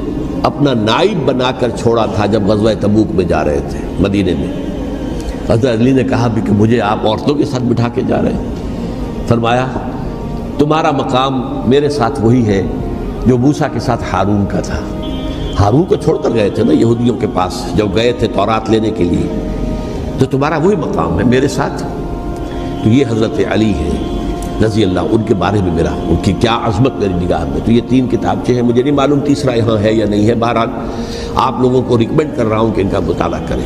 اپنا نائب بنا کر چھوڑا تھا جب غزوہ تبوک میں جا رہے تھے مدینے میں. حضرت علی نے کہا بھی کہ مجھے آپ عورتوں کے ساتھ بٹھا کے جا رہے ہیں. فرمایا تمہارا مقام میرے ساتھ وہی ہے جو موسیٰ کے ساتھ ہارون کا تھا. ہارون کو چھوڑ کر گئے تھے نا یہودیوں کے پاس جب گئے تھے تورات لینے کے لیے، تو تمہارا وہی مقام ہے میرے ساتھ. تو یہ حضرت علی ہے رضی اللہ، ان کے بارے میں میرا ان کی کیا عظمت میری نگاہ میں. تو یہ 3 کتابچے ہیں، مجھے نہیں معلوم تیسرا یہاں ہے یا نہیں ہے، بہرحال آپ لوگوں کو ریکمینڈ کر رہا ہوں کہ ان کا مطالعہ کریں.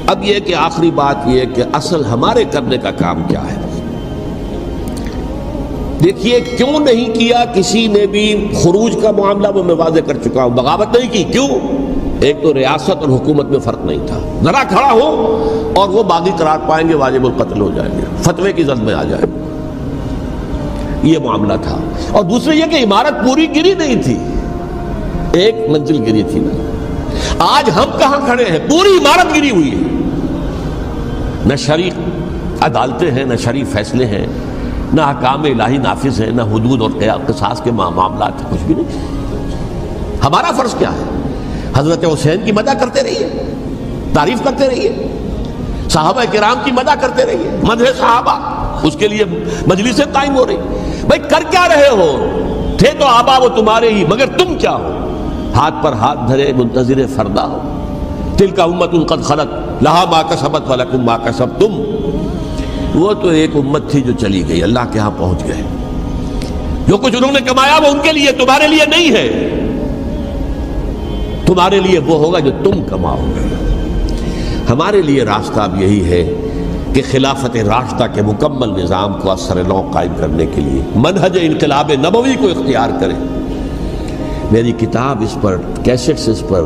اب یہ کہ آخری بات یہ کہ اصل ہمارے کرنے کا کام کیا ہے. دیکھیے کیوں نہیں کیا کسی نے بھی خروج کا معاملہ، وہ میں واضح کر چکا ہوں. بغاوت نہیں کی، کیوں؟ ایک تو ریاست اور حکومت میں فرق نہیں تھا. ذرا کھڑا ہو اور وہ باغی قرار پائیں گے، واجب القتل ہو جائیں گے، فتوے کی زد میں آ جائے، یہ معاملہ تھا. اور دوسرے یہ کہ عمارت پوری گری نہیں تھی، ایک منزل گری تھی نا. آج ہم کہاں کھڑے ہیں؟ پوری عمارت گری ہوئی ہے. نہ شرعی عدالتیں ہیں، نہ شرعی فیصلے ہیں، نہ احکام الہی نافذ ہیں، نہ حدود اور قصاص کے معاملات، کچھ بھی نہیں. ہمارا فرض کیا ہے؟ حضرت حسین کی مدح کرتے رہیے، تعریف کرتے رہیے، صحابہ کرام کی مدح کرتے رہیے، مدح صحابہ، اس کے لیے مجلسیں قائم ہو رہی. بھائی کر کیا رہے ہو؟ تھے تو آبا وہ تمہارے ہی، مگر تم کیا ہو؟ ہاتھ پر ہاتھ دھرے منتظر فردا ہو. تلک امۃ قد خلت لہا ما کسبت ولکم ما کسبتم. وہ تو ایک امت تھی جو چلی گئی، اللہ کے ہاں پہنچ گئے۔ جو کچھ انہوں نے کمایا وہ ان کے لیے، تمہارے لیے نہیں ہے، تمہارے لیے وہ ہوگا جو تم کماؤ گے۔ ہمارے لیے راستہ اب یہی ہے کہ خلافت راشدہ کے مکمل نظام کو اثر نو قائم کرنے کے لیے منہج انقلاب نبوی کو اختیار کریں۔ میری کتاب اس پر، کیسٹس اس پر،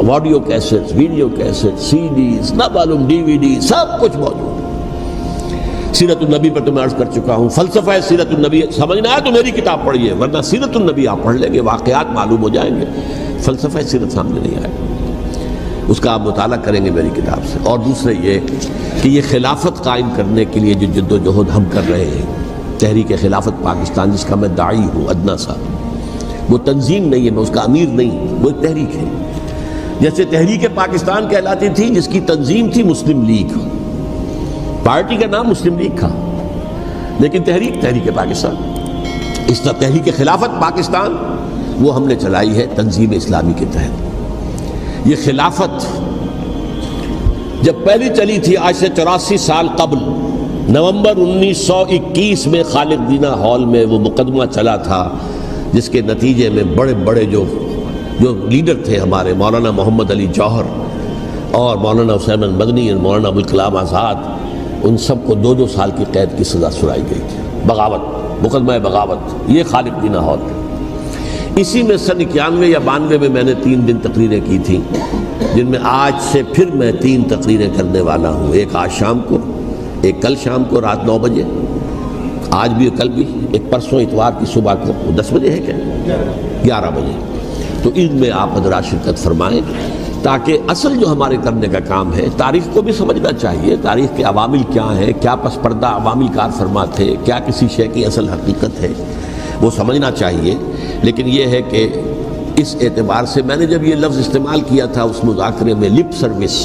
آڈیو کیسٹس، ویڈیو کیسٹ، سی ڈیز، نہ معلوم ڈی وی ڈی، سب کچھ موجود ہے۔ سیرت النبی پر تو میں عرض کر چکا ہوں، فلسفہ سیرت النبی سمجھنا ہے تو میری کتاب پڑھیے، ورنہ سیرت النبی آپ پڑھ لیں گے، واقعات معلوم ہو جائیں گے، فلسفہ سیرت سامنے نہیں آئے گا۔ اس کا آپ مطالعہ کریں گے میری کتاب سے۔ اور دوسرے یہ کہ یہ خلافت قائم کرنے کے لیے جو جد و جہد ہم کر رہے ہیں، تحریک خلافت پاکستان جس کا میں داعی ہوں، ادنا سا، وہ تنظیم نہیں ہے، میں اس کا امیر نہیں، وہ ایک تحریک ہے۔ جیسے تحریک پاکستان کہلاتی تھی، جس کی تنظیم تھی مسلم لیگ، پارٹی کا نام مسلم لیگ تھا، لیکن تحریک پاکستان۔ اس طرح تحریک خلافت پاکستان وہ ہم نے چلائی ہے تنظیم اسلامی کے تحت۔ یہ خلافت جب پہلی چلی تھی آج سے 84 سال قبل، نومبر 1921 میں خالق دینا ہال میں وہ مقدمہ چلا تھا، جس کے نتیجے میں بڑے بڑے جو لیڈر تھے ہمارے، مولانا محمد علی جوہر اور مولانا حسین المدنی اور مولانا ابوالکلام آزاد، ان سب کو 2 سال کی قید کی سزا سنائی گئی تھی، بغاوت، مقدمہ بغاوت، یہ خالق دینا ہال۔ اسی میں سن 91 یا 92 میں نے 3 دن تقریریں کی تھیں، جن میں آج سے پھر میں 3 تقریریں کرنے والا ہوں، ایک آج شام کو، ایک کل شام کو رات 9 بجے، آج بھی کل بھی، ایک پرسوں اتوار کی صبح کو 10 بجے ہے کیا 11 بجے۔ تو ان میں آپ حضرات شرکت فرمائیں، تاکہ اصل جو ہمارے کرنے کا کام ہے، تاریخ کو بھی سمجھنا چاہیے، تاریخ کے عوامل کیا ہیں، کیا پس پردہ عوامل کار فرما تھے، کیا کسی شے کی اصل حقیقت ہے، وہ سمجھنا چاہیے۔ لیکن یہ ہے کہ اس اعتبار سے میں نے جب یہ لفظ استعمال کیا تھا اس مذاکرے میں، لپ سروس،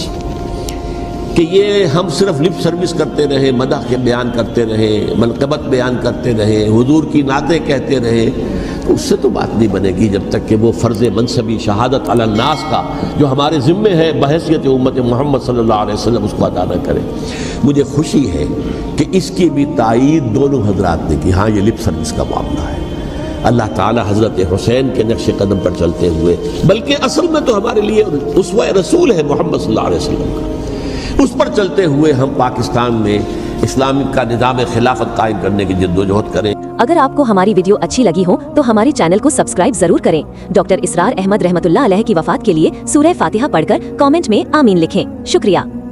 کہ یہ ہم صرف لپ سروس کرتے رہے، مدح کے بیان کرتے رہے، منقبت بیان کرتے رہے، حضور کی نعتیں کہتے رہے، تو اس سے تو بات نہیں بنے گی جب تک کہ وہ فرض منصبی شہادت علی الناس کا جو ہمارے ذمے ہے بحیثیت امت محمد صلی اللہ علیہ وسلم، اس کو ادا نہ کرے۔ مجھے خوشی ہے کہ اس کی بھی تائید دونوں حضرات نے کی، ہاں یہ لپ سروس کا معاملہ ہے۔ اللہ تعالی حضرت حسین کے نقش قدم پر چلتے ہوئے، بلکہ اصل میں تو ہمارے لیے اسوہ رسول ہے محمد صلی اللہ علیہ وسلم کا، اس پر چلتے ہوئے ہم پاکستان میں اسلام کا نظام خلافت قائم کرنے کی جد و جہد کریں۔ اگر آپ کو ہماری ویڈیو اچھی لگی ہو تو ہمارے چینل کو سبسکرائب ضرور کریں۔ ڈاکٹر اسرار احمد رحمۃ اللہ علیہ کی وفات کے لیے سورہ فاتحہ پڑھ کر کامنٹ میں آمین لکھیں۔ شکریہ۔